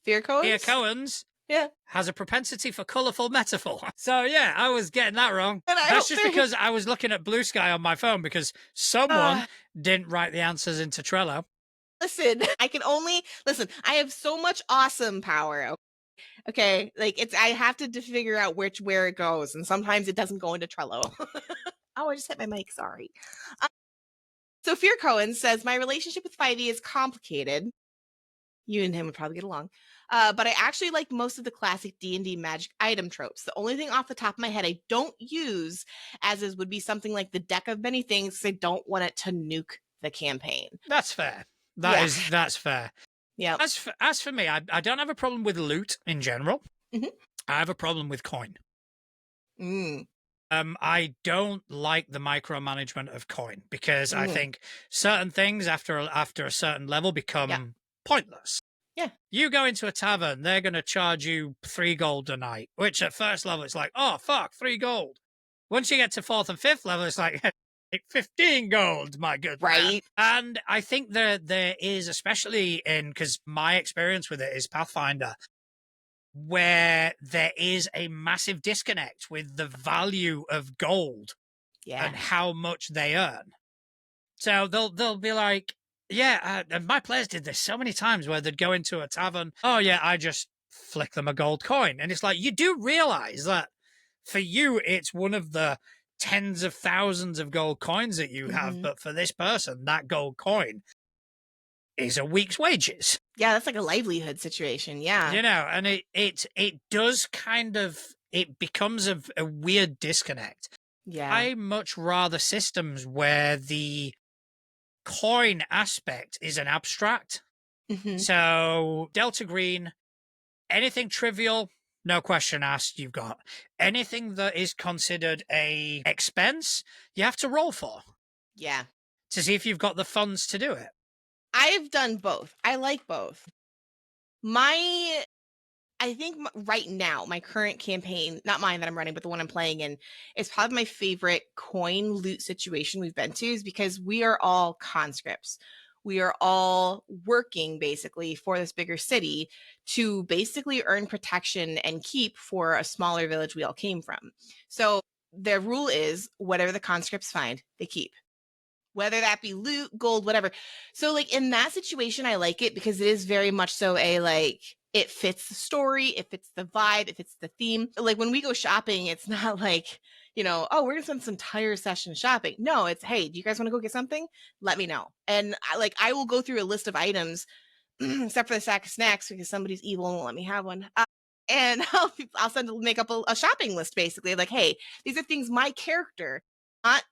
B: Fear
A: Pierre
B: codes?
A: Cohen's
B: Yeah.
A: has a propensity for colourful metaphor. So yeah, I was getting that wrong.
B: And I
A: That's
B: hope
A: just
B: they're-
A: because I was looking at Blue Sky on my phone because someone didn't write the answers into Trello.
B: Listen, I can only listen. I have so much awesome power. Okay, like I have to figure out where it goes, and sometimes it doesn't go into Trello. Oh, I just hit my mic. Sorry. So Fear Cohen says my relationship with 5e is complicated. You and him would probably get along. But I actually like most of the classic D&D magic item tropes. The only thing off the top of my head I don't use as is would be something like the deck of many things because I don't want it to nuke the campaign.
A: That's fair.
B: Yeah.
A: That's fair.
B: Yeah.
A: As for me, I don't have a problem with loot in general.
B: Mhm.
A: I have a problem with coin.
B: Mm.
A: I don't like the micromanagement of coin because I
B: Mm.
A: think certain things after a certain level become pointless.
B: Yeah.
A: You go into a tavern, they're going to charge you 3 gold a night, which at first level it's like, oh fuck, 3 gold. Once you get to 4th and 5th level, it's like 15 gold, my good man.
B: Right.
A: And I think there is, especially in because my experience with it is Pathfinder, where there is a massive disconnect with the value of gold
B: Yeah.
A: and how much they earn. So they'll be like, yeah, and my players did this so many times where they'd go into a tavern. Oh yeah, I just flick them a gold coin, and it's like you do realize that for you it's one of the tens of thousands of gold coins that you have,
B: Mhm.
A: but for this person, that gold coin is a week's wages.
B: Yeah, that's like a livelihood situation. Yeah.
A: You know, and it does kind of it becomes a weird disconnect.
B: Yeah.
A: I much rather systems where the coin aspect is an abstract.
B: Mhm.
A: So Delta Green, anything trivial, no question asked, you've got. Anything that is considered a expense, you have to roll for
B: Yeah.
A: to see if you've got the funds to do it.
B: I've done both. I like both. I think right now, my current campaign, not mine that I'm running, but the one I'm playing in, is probably my favorite coin loot situation we've been to, is because we are all conscripts. We are all working basically for this bigger city to basically earn protection and keep for a smaller village we all came from. So the rule is whatever the conscripts find, they keep. Whether that be loot, gold, whatever. So like in that situation, I like it because it is very much so it fits the story, it fits the vibe, it fits the theme. Like when we go shopping, it's not like, oh, we're gonna spend this entire session shopping. No, it's hey, do you guys want to go get something? Let me know. And I will go through a list of items, except for the sack of snacks because somebody's evil and won't let me have one. And I'll make up a shopping list basically. Like, hey, these are things my character, not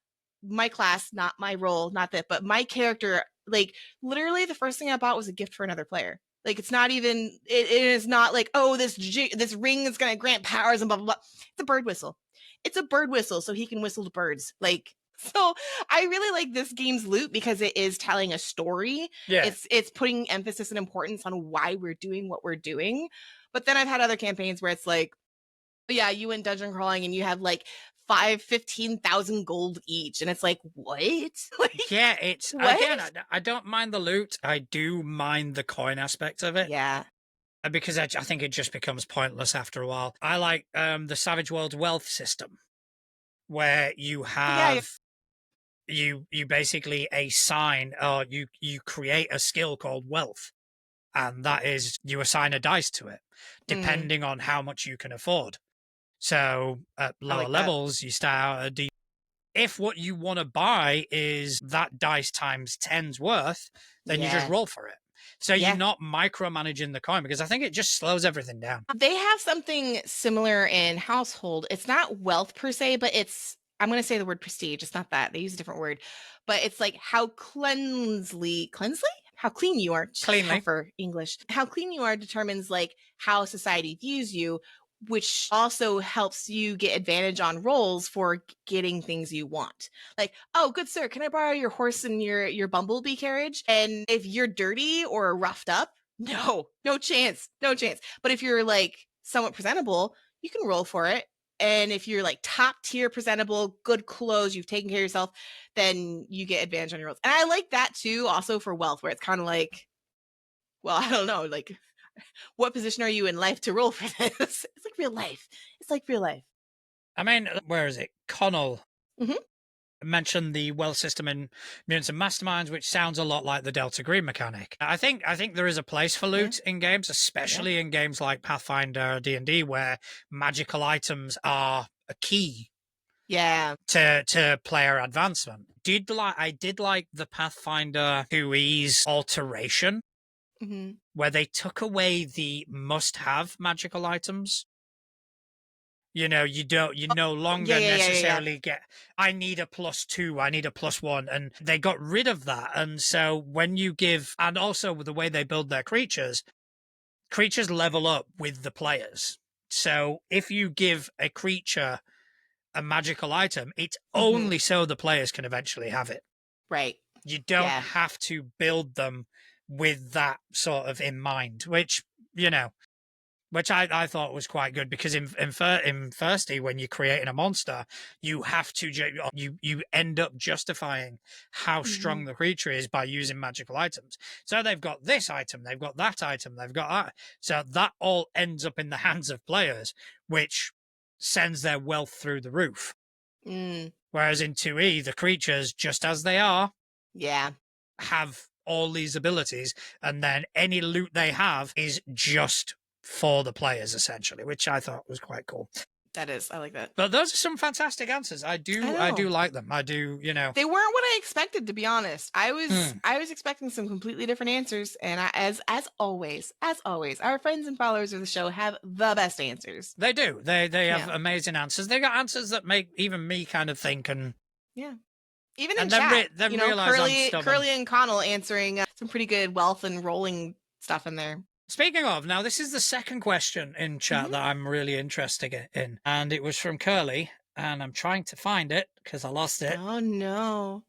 B: my class, not my role, not that, but my character, like literally the first thing I bought was a gift for another player. Like it's not even, it is not like, oh, this ring is going to grant powers and blah, blah, blah. It's a bird whistle. It's a bird whistle so he can whistle to birds. Like, so I really like this game's loot because it is telling a story.
A: Yeah.
B: It's putting emphasis and importance on why we're doing what we're doing. But then I've had other campaigns where it's like, Yeah, you went dungeon crawling and you had like 15,000 gold each. And it's like, what? Like,
A: Yeah, it's again,
B: what?
A: I don't mind the loot. I do mind the coin aspect of it.
B: Yeah.
A: Because I think it just becomes pointless after a while. I like the Savage Worlds wealth system, where you
B: Yeah.
A: have you basically assign or you create a skill called wealth, and that is you assign a dice to it
B: Mm,
A: depending on how much you can afford. So at
B: I
A: lower
B: like that.
A: levels, you start out at D. If what you want to buy is that dice times 10's worth, then you just
B: Yeah.
A: roll for it. So you're
B: Yeah.
A: not micromanaging the coin, because I think it just slows everything down.
B: They have something similar in Household. It's not wealth per se, but it's, I'm going to say the word prestige. It's not that. They use a different word, but it's like how cleansely? How clean you are.
A: Cleanly.
B: Heifer English. How clean you are determines like how society views you, which also helps you get advantage on rolls for getting things you want. Like, oh, good sir, can I borrow your horse and your bumblebee carriage? And if you're dirty or roughed up, no chance, no chance. But if you're like somewhat presentable, you can roll for it. And if you're like top tier presentable, good clothes, you've taken care of yourself, then you get advantage on your rolls. And I like that too, also for wealth, where it's kind of like, well, I don't know, like what position are you in life to roll for this? It's like real life. It's like real life.
A: I mean, where is it? Connell
B: Mhm.
A: mentioned the wealth system in Mutants and Masterminds, which sounds a lot like the Delta Green mechanic. I think there is a place for loot in games, especially in games like Pathfinder or D&D, where magical items are a key
B: Yeah.
A: to player advancement. I did like the Pathfinder 2E's alteration,
B: Mhm.
A: where they took away the must-have magical items. You know, you no
B: Yeah,
A: longer
B: yeah, yeah, yeah, yeah.
A: necessarily get, I need a +2, I need a +1. And they got rid of that. And so when you give, and also with the way they build their creatures level up with the players. So if you give a creature a magical item, it's
B: Mhm.
A: only so the players can eventually have it.
B: Right.
A: You don't
B: Yeah.
A: have to build them with that sort of in mind, which, you know, which I thought was quite good, because in Thirsty, when you're creating a monster, you have to you end up justifying how strong
B: Mhm.
A: the creature is by using magical items. So they've got this item, they've got that item, they've got that. So that all ends up in the hands of players, which sends their wealth through the roof.
B: Mm.
A: Whereas in 2E, the creatures, just as they are,
B: Yeah.
A: have all these abilities, and then any loot they have is just for the players, essentially, which I thought was quite cool.
B: That is. I like that.
A: But those are some fantastic answers. I
B: I
A: do
B: know.
A: like them. I do, you know.
B: They weren't what I expected, to be honest. I was
A: Hmm.
B: I was expecting some completely different answers, and as always, our friends and followers of the show have the best answers.
A: They do. They have
B: Yeah.
A: amazing answers. They got answers that make even me kind of think,
B: Yeah. Even in
A: and then
B: chat,
A: then realize I'm stubborn.
B: Curly and Connell answering some pretty good wealth and rolling stuff in there.
A: Speaking of, now this is the second question in chat
B: Mhm.
A: that I'm really interested in, and it was from Curly, and I'm trying to find it because I lost it.
B: Oh no.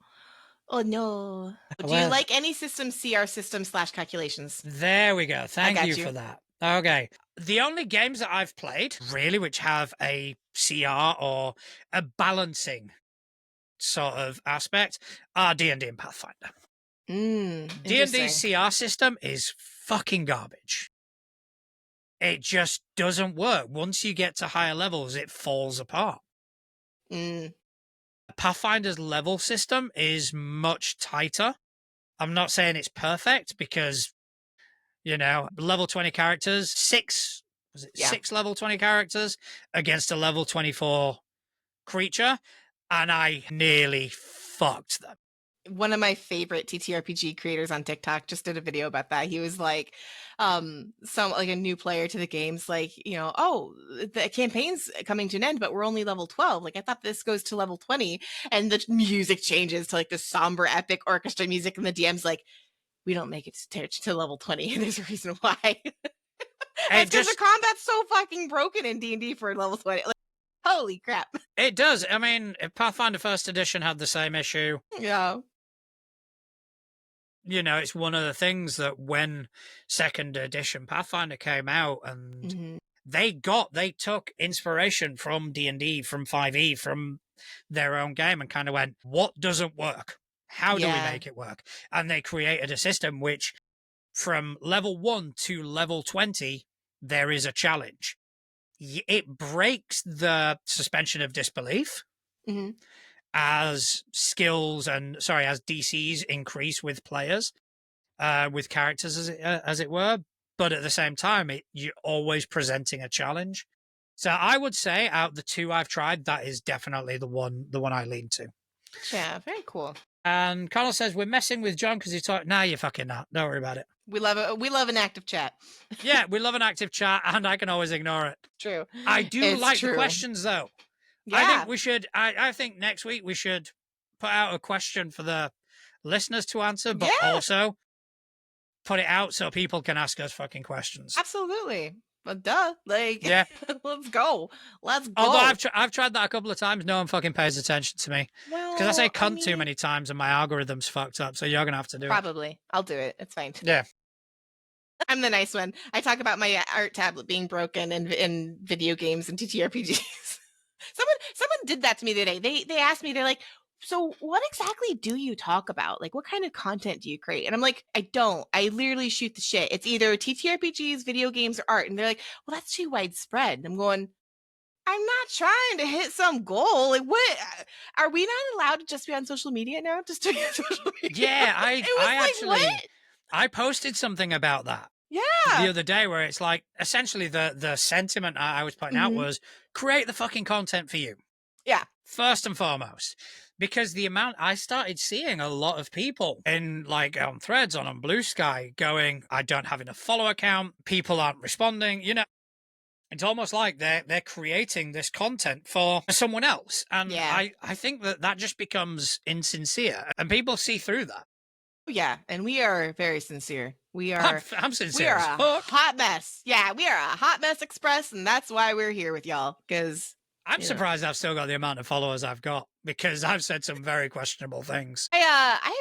B: Oh no. Do you
A: Well,
B: like any system CR system/calculations?
A: there we go.
B: I
A: Thank you
B: got
A: for
B: you.
A: that. Okay. The only games that I've played, really, which have a CR or a balancing sort of aspect are D&D and Pathfinder. D&D's
B: Interesting.
A: CR system is fucking garbage. It just doesn't work. Once you get to higher levels, it falls apart.
B: Mm.
A: Pathfinder's level system is much tighter. I'm not saying it's perfect, because, you know, level 20 characters,
B: Yeah.
A: 6 level 20 characters against a level 24 creature, and I nearly fucked them.
B: One of my favorite TTRPG creators on TikTok just did a video about that. He was like, some like a new player to the game's like, oh, the campaign's coming to an end, but we're only level 12. Like, I thought this goes to level 20. And the music changes to like the somber epic orchestra music, and the DM's like, we don't make it to level 20. And there's a reason why. It's because the combat's so fucking broken in D&D for level 20. Like, holy crap.
A: It does. I mean, Pathfinder First Edition had the same issue.
B: Yeah.
A: You know, it's one of the things that when Second Edition Pathfinder came out, and
B: Mhm.
A: they took inspiration from D&D, from 5e, from their own game, and kind of went, what doesn't work? How do we make it work? And they created a system which, from level 1 to level 20, there is a challenge. It breaks the suspension of disbelief as as DCs increase with players, with characters, as it were. But at the same time, you're always presenting a challenge. So I would say, out of the two I've tried, that is definitely the one I lean to.
B: Yeah, very cool.
A: And Connell says, we're messing with John because he's talking. Nah, you're fucking not. Don't worry about it.
B: We love it. We love an active chat.
A: Yeah, we love an active chat, and I can always ignore it.
B: True.
A: I do like the questions, though.
B: Yeah.
A: I think we should. I think next week we should put out a question for the listeners to answer, but also put it out so people can ask us fucking questions.
B: Absolutely. But duh, like,
A: yeah,
B: let's go. Let's go.
A: Although I've tried that a couple of times, no one fucking pays attention to me.
B: Well,
A: because I say cunt too many times and my algorithm's fucked up, so you're gonna have to do it.
B: Probably. I'll do it. It's fine.
A: Yeah.
B: I'm the nice one. I talk about my art tablet being broken in video games and TTRPGs. Someone did that to me today. They asked me, they're like, so what exactly do you talk about? Like, what kind of content do you create? And I'm like, I don't. I literally shoot the shit. It's either TTRPGs, video games, or art. And they're like, well, that's too widespread. And I'm going, I'm not trying to hit some goal. Like, what? Are we not allowed to just be on social media now? Just to be on social media?
A: Yeah, I actually,
B: what?
A: I posted something about that.
B: Yeah.
A: The other day, where it's like, essentially the sentiment I was putting out was, create the fucking content for you.
B: Yeah.
A: First and foremost. Because the amount I started seeing a lot of people in, like, on Threads, on Blue Sky, going, I don't have enough follower count, people aren't responding, you know. It's almost like they're creating this content for someone else. And I think that just becomes insincere, and people see through that.
B: Yeah, and we are very sincere. We are.
A: I'm sincere.
B: We are
A: as
B: a
A: fuck.
B: hot mess. Yeah, we are a hot mess express, and that's why we're here with y'all. Because
A: I'm surprised I've still got the amount of followers I've got, because I've said some very questionable things.
B: I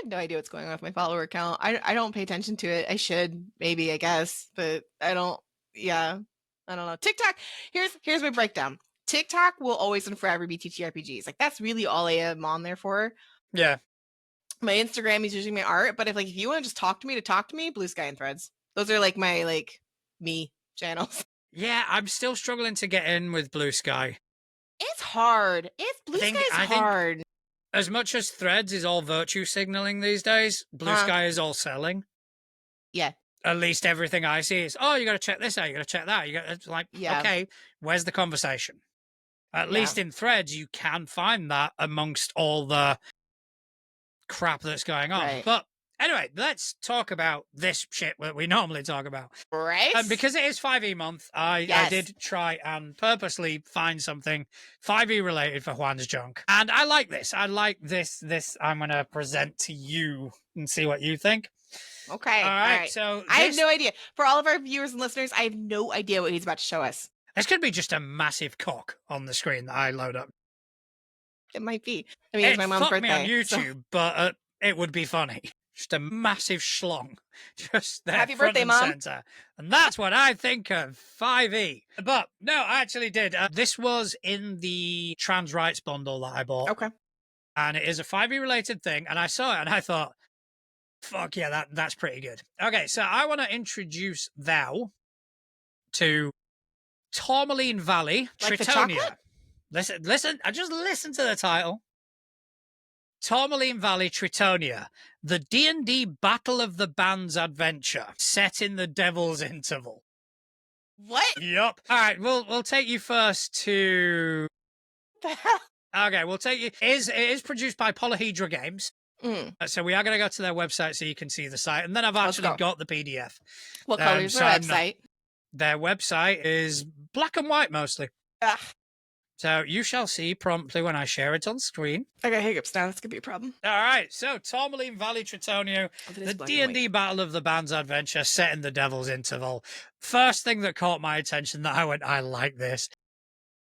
B: have no idea what's going on with my follower count. I don't pay attention to it. I should, maybe, I guess, but I don't. Yeah, I don't know. TikTok. Here's my breakdown. TikTok will always and forever be TTRPGs. Like, that's really all I am on there for.
A: Yeah.
B: My Instagram is usually my art, but if you want to just talk to me, Blue Sky and Threads. Those are like my me channels.
A: Yeah, I'm still struggling to get in with Blue Sky.
B: It's hard. Blue Sky is hard.
A: As much as Threads is all virtue signaling these days, Blue Sky is all selling.
B: Yeah.
A: At least everything I see is, oh, you got to check this out, you got to check that. It's like, okay, where's the conversation? At least in Threads, you can find that amongst all the crap that's going on.
B: Right.
A: But anyway, let's talk about this shit that we normally talk about.
B: Right.
A: Because it is 5e month, I did try and purposely find something 5e related for Juan's junk. And I like this. I like this I'm going to present to you and see what you think.
B: Okay.
A: All right. So
B: I have no idea. For all of our viewers and listeners, I have no idea what he's about to show us.
A: This could be just a massive cock on the screen that I load up.
B: It might be. I mean, it's my mom's birthday.
A: Me on YouTube, but it would be funny. Just a massive schlong. Just there.
B: Happy
A: front
B: birthday,
A: and
B: Mom.
A: center. And that's what I think of 5e. But no, I actually did. This was in the trans rights bundle that I bought.
B: Okay.
A: And it is a 5e related thing. And I saw it and I thought, fuck yeah, that's pretty good. Okay, so I want to introduce thou to Tourmaline Valley,
B: Like
A: Tritonia. Listen, I just listened to the title. Tourmaline Valley, Tritonia, the D&D Battle of the Bands adventure set in the Devil's Interval.
B: What?
A: Yup. All right, we'll take you first to.
B: What the hell?
A: Okay, we'll take you. It is produced by Polyhedra Games. So we are going to go to their website so you can see the site, and then I've actually got the PDF.
B: What color is their website?
A: Their website is black and white mostly.
B: Ugh.
A: So you shall see promptly when I share it on screen.
B: I got hiccups now. That's going to be a problem.
A: All right. So Tourmaline Valley, Tritonia, the D&D Battle of the Bands adventure set in the Devil's Interval. First thing that caught my attention that I went, I like this,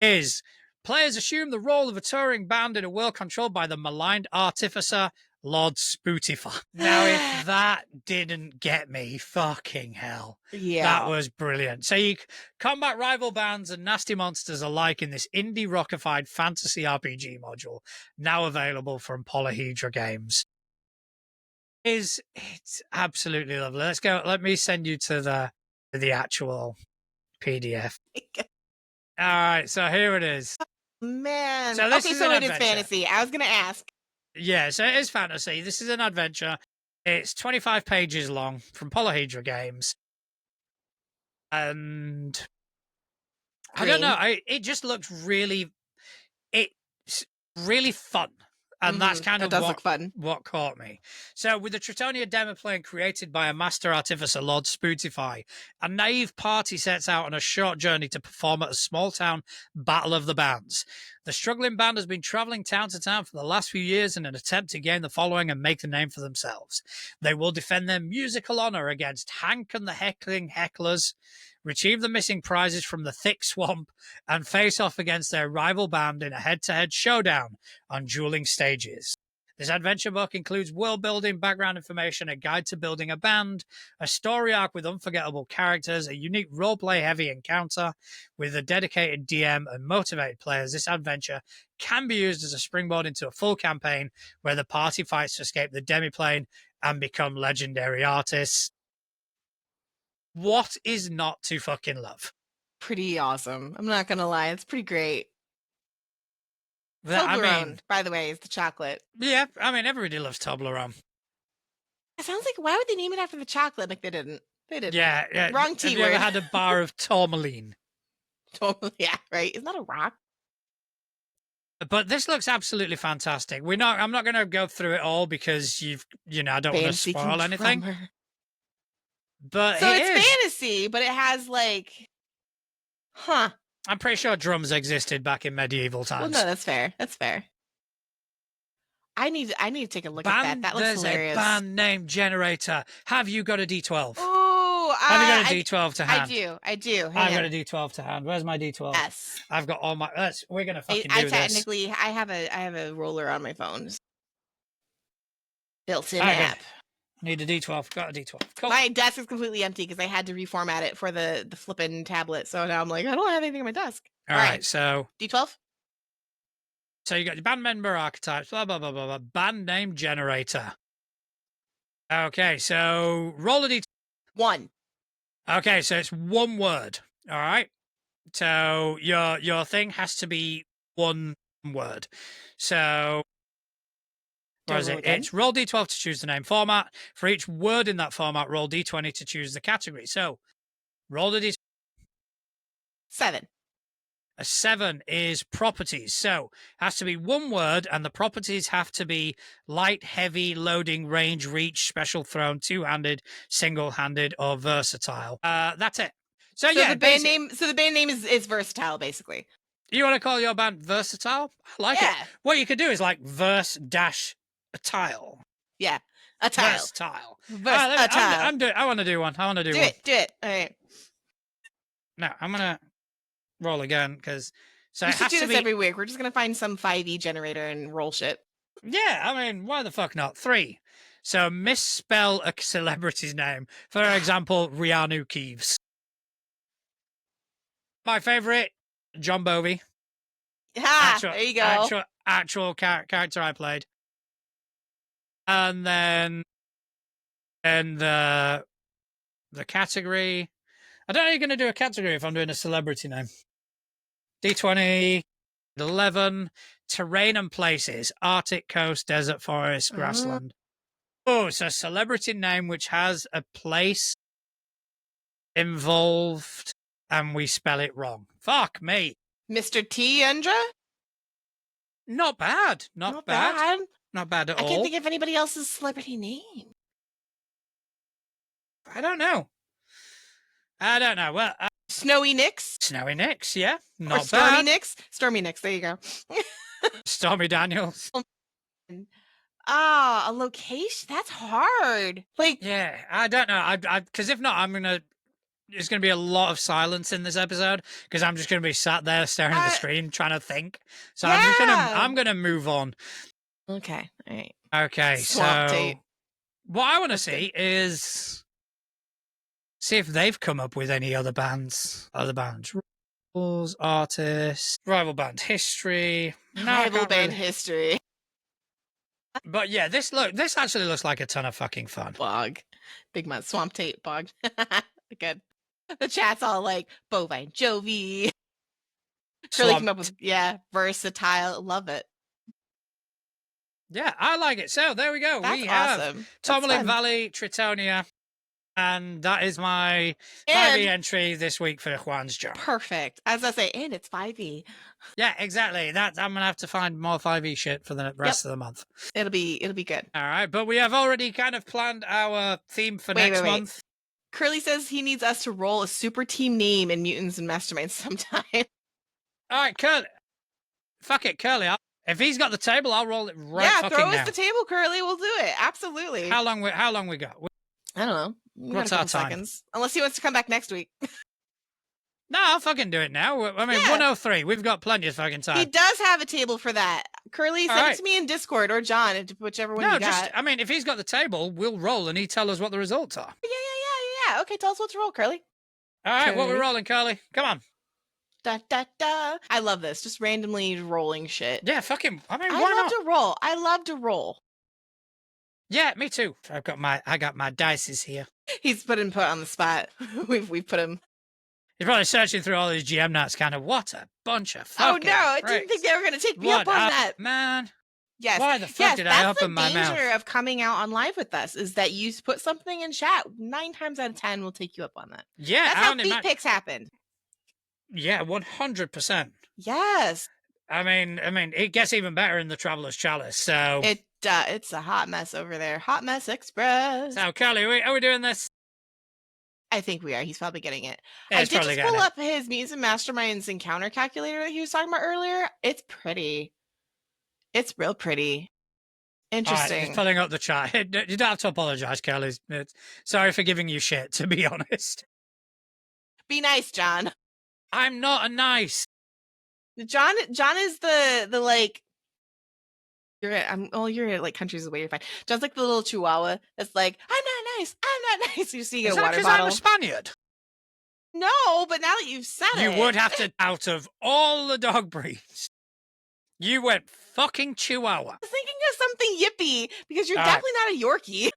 A: is players assume the role of a touring band in a world controlled by the maligned artificer Lord Spootify. Now, if that didn't get me, fucking hell.
B: Yeah.
A: That was brilliant. So you combat rival bands and nasty monsters alike in this indie rockified fantasy RPG module, now available from Polyhedra Games. It's absolutely lovely. Let's go. Let me send you to the actual PDF. All right, so here it is.
B: Man.
A: So this
B: Okay,
A: is
B: so
A: an
B: it is
A: adventure.
B: fantasy. I was gonna ask.
A: Yeah, so it is fantasy. This is an adventure. It's 25 pages long from Polyhedra Games. And I don't know. It just looks really, it's really fun. And that's kind
B: that
A: of
B: does look fun.
A: what caught me. So, with the Tritonia demo plane created by a master artificer, Lord Spootify, a naive party sets out on a short journey to perform at a small town battle of the bands. The struggling band has been traveling town to town for the last few years in an attempt to gain the following and make a name for themselves. They will defend their musical honor against Hank and the Heckling Hecklers, retrieve the missing prizes from the thick swamp, and face off against their rival band in a head-to-head showdown on dueling stages. This adventure book includes world building, background information, a guide to building a band, a story arc with unforgettable characters, a unique roleplay heavy encounter with a dedicated DM and motivated players. This adventure can be used as a springboard into a full campaign where the party fights to escape the demiplane and become legendary artists. What is not to fucking love?
B: Pretty awesome. I'm not gonna lie, it's pretty great.
A: I
B: Toblerone,
A: mean,
B: by the way, is the chocolate.
A: yeah, I mean, everybody loves Toblerone.
B: It sounds like, why would they name it after the chocolate? Like they didn't. They didn't.
A: Yeah.
B: Wrong T
A: Have you
B: word.
A: ever had a bar of tourmaline?
B: Totally. Yeah, right. Isn't that a rock?
A: But this looks absolutely fantastic. I'm not going to go through it all because I don't want to spoil anything. But
B: so it's fantasy, but it has
A: I'm pretty sure drums existed back in medieval times.
B: Well, no, that's fair. That's fair. I need to take a look at that. That looks hilarious.
A: There's a band name generator. Have you got a D12?
B: Oh,
A: have you got a D12 to hand?
B: I do.
A: I've got a D12 to hand. Where's my D12?
B: Yes.
A: I've got all my. We're gonna fucking do this.
B: I have a roller on my phone. Built-in app.
A: I need a D12. Got a D12. Cool.
B: My desk is completely empty because I had to reformat it for the flippin' tablet. So now I'm like, I don't have anything on my desk.
A: All right. So
B: D12.
A: So you got your band member archetypes, blah, blah, blah, blah, blah. Band name generator. Okay, so roll a D.
B: 1.
A: Okay, so it's one word. All right. So your thing has to be one word. So what is it? It's roll D12 to choose the name format. For each word in that format, roll D20 to choose the category. So roll the D.
B: 7.
A: A 7 is properties. So it has to be one word, and the properties have to be light, heavy, loading, range, reach, special thrown, two-handed, single-handed, or versatile. That's it. So yeah,
B: the band name. So the band name is versatile, basically.
A: You want to call your band versatile? I like it. What you could do is like verse dash a tile.
B: Yeah, a tile.
A: Versatile.
B: Versatile.
A: I want to do one. I want to do one.
B: Do it. All right.
A: No, I'm gonna roll again because
B: we should do this every week. We're just gonna find some 5e generator and roll shit.
A: Yeah, I mean, why the fuck not? 3. So misspell a celebrity's name. For example, Rihanna Keeves. My favorite, John Bovey.
B: There you go.
A: Actual character I played. And then the category. I don't know how you're going to do a category if I'm doing a celebrity name. D20, 11, terrain and places, Arctic coast, desert forest, grassland. Oh, so celebrity name which has a place involved and we spell it wrong. Fuck me.
B: Mr. T. Endra?
A: Not bad. Not bad. Not bad at all.
B: I can't think of anybody else's celebrity name.
A: I don't know. Well,
B: Snowy Nix?
A: Snowy Nix, yeah. Not
B: Stormy
A: bad.
B: Nix? Stormy Nix, there you go.
A: Stormy Daniels.
B: A location? That's hard.
A: Yeah, I don't know. Because if not, there's going to be a lot of silence in this episode because I'm just going to be sat there staring at the screen trying to think. So I'm going to move on.
B: Okay. All right.
A: Okay,
B: Swamp
A: so
B: Tate.
A: what I want to
B: That's good.
A: see is see if they've come up with any other bands. Rules, artists, rival band history. No, I
B: Rival
A: can't
B: band
A: really.
B: history.
A: But yeah, this actually looks like a ton of fucking fun.
B: Bog. Big Mud. Swamp Tate. Bog. Good. The chat's all like Bovine Jovi. Curly came up with, yeah, versatile. Love it.
A: Yeah, I like it. So there we go.
B: That's
A: We have
B: awesome. That's
A: Tourmaline
B: fun.
A: Valley, Tritonia, and that is my 5e
B: And
A: entry this week for Juan's job.
B: perfect. As I say, and it's 5e.
A: Yeah, exactly. That I'm gonna have to find more 5e shit for the rest of the month.
B: It'll be good.
A: All right, but we have already kind of planned our theme for next month.
B: Curly says he needs us to roll a super team name in Mutants and Masterminds sometime.
A: All right, Curly. Fuck it, Curly. If he's got the table, I'll roll it right
B: yeah,
A: fucking
B: throw
A: now.
B: us the table, Curly. We'll do it. Absolutely.
A: How long we got?
B: I don't know.
A: What's our time?
B: Seconds. Unless he wants to come back next week.
A: No, I'll fucking do it now. I mean,
B: Yeah.
A: 103. We've got plenty of fucking time.
B: He does have a table for that. Curly, send it to me in Discord or John, whichever one you got.
A: I mean, if he's got the table, we'll roll and he tell us what the results are.
B: Yeah. Okay, tell us what to roll, Curly.
A: All right, what we're rolling, Curly. Come on.
B: Da da da. I love this. Just randomly rolling shit.
A: Yeah, fucking. I mean,
B: I
A: why
B: love
A: not?
B: to roll. I love to roll.
A: Yeah, me too. I got my dices here.
B: He's put on the spot. We've put him.
A: He's probably searching through all these GM notes, kind of, what a bunch of fucking
B: Oh no, I didn't think they were going to take me up on that.
A: Man.
B: Yes.
A: Why the fuck did I open my mouth?
B: That's the danger of coming out on live with us, is that you put something in chat. 9 times out of 10, we'll take you up on that.
A: Yeah.
B: That's how feet picks happened.
A: Yeah, 100%.
B: Yes.
A: I mean, it gets even better in the Traveler's Chalice, so...
B: It's a hot mess over there. Hot Mess Express.
A: So, Curly, are we doing this?
B: I think we are. He's probably getting it.
A: Yeah,
B: I did just pull up his Mutants and Masterminds encounter calculator that he was talking about earlier. It's pretty. It's real pretty. Interesting.
A: Right, he's pulling up the chat. You don't have to apologize, Curly. Sorry for giving you shit, to be honest.
B: Be nice, John.
A: I'm not a nice.
B: John is the like... You're like countries away. You're fine. John's like the little chihuahua that's like, I'm not nice. You see a water bottle.
A: I'm a Spaniard?
B: No, but now that you've said it,
A: you would have to. Out of all the dog breeds, you went fucking chihuahua.
B: I was thinking of something yippy because you're definitely not a Yorkie.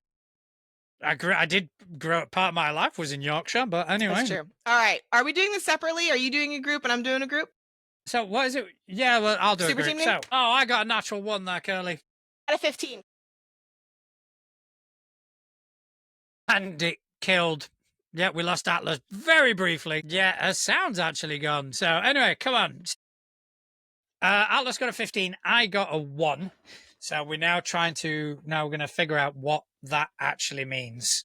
A: I did grow up. Part of my life was in Yorkshire, but anyway.
B: That's true. All right. Are we doing this separately? Are you doing a group and I'm doing a group?
A: So what is it? Yeah, well, I'll do
B: Super
A: a group.
B: team name?
A: So, I got a natural 1 there, Curly.
B: Out of 15.
A: And it killed. Yeah, we lost Atlas very briefly. Yeah, her sound's actually gone. So anyway, come on. Atlas got a 15. I got a 1. So we're now we're going to figure out what that actually means.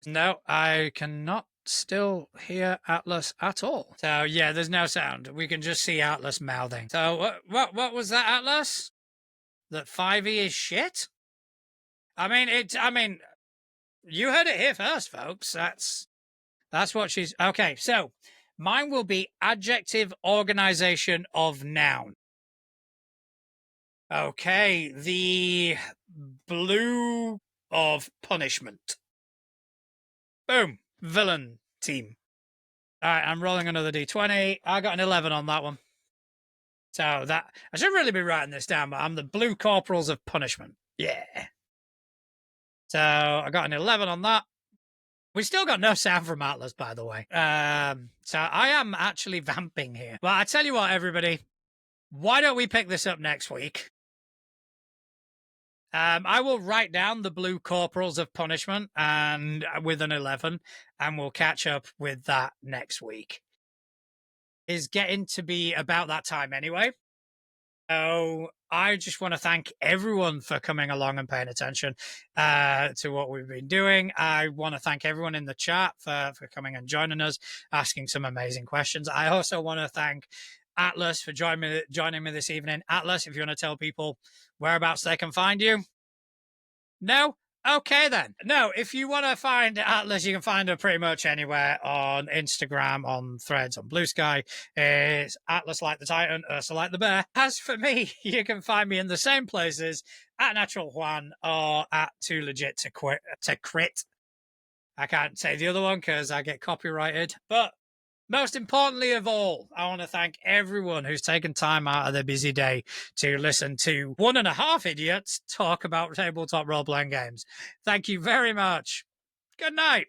A: No, I cannot still hear Atlas at all. So yeah, there's no sound. We can just see Atlas mouthing. So what was that, Atlas? That 5e is shit? I mean, you heard it here first, folks. That's what she's... Okay, so mine will be adjective organization of noun. Okay, the blue of punishment. Boom. Villain team. All right, I'm rolling another d20. I got an 11 on that one. So that... I should really be writing this down, but I'm the blue corporals of punishment. Yeah. So I got an 11 on that. We still got no sound from Atlas, by the way. So I am actually vamping here. Well, I tell you what, everybody. Why don't we pick this up next week? I will write down the blue corporals of punishment and with an 11, and we'll catch up with that next week. It's getting to be about that time anyway. So I just want to thank everyone for coming along and paying attention to what we've been doing. I want to thank everyone in the chat for coming and joining us, asking some amazing questions. I also want to thank Atlas for joining me this evening. Atlas, if you want to tell people whereabouts they can find you. No? Okay, then. No, if you want to find Atlas, you can find her pretty much anywhere on Instagram, on Threads, on Blue Sky. It's Atlas like the Titan, Ursa like the bear. As for me, you can find me in the same places at Natural Juan or at Too Legit to Crit. I can't say the other one because I get copyrighted. But most importantly of all, I want to thank everyone who's taken time out of their busy day to listen to 1.5 idiots talk about tabletop role-playing games. Thank you very much. Good night.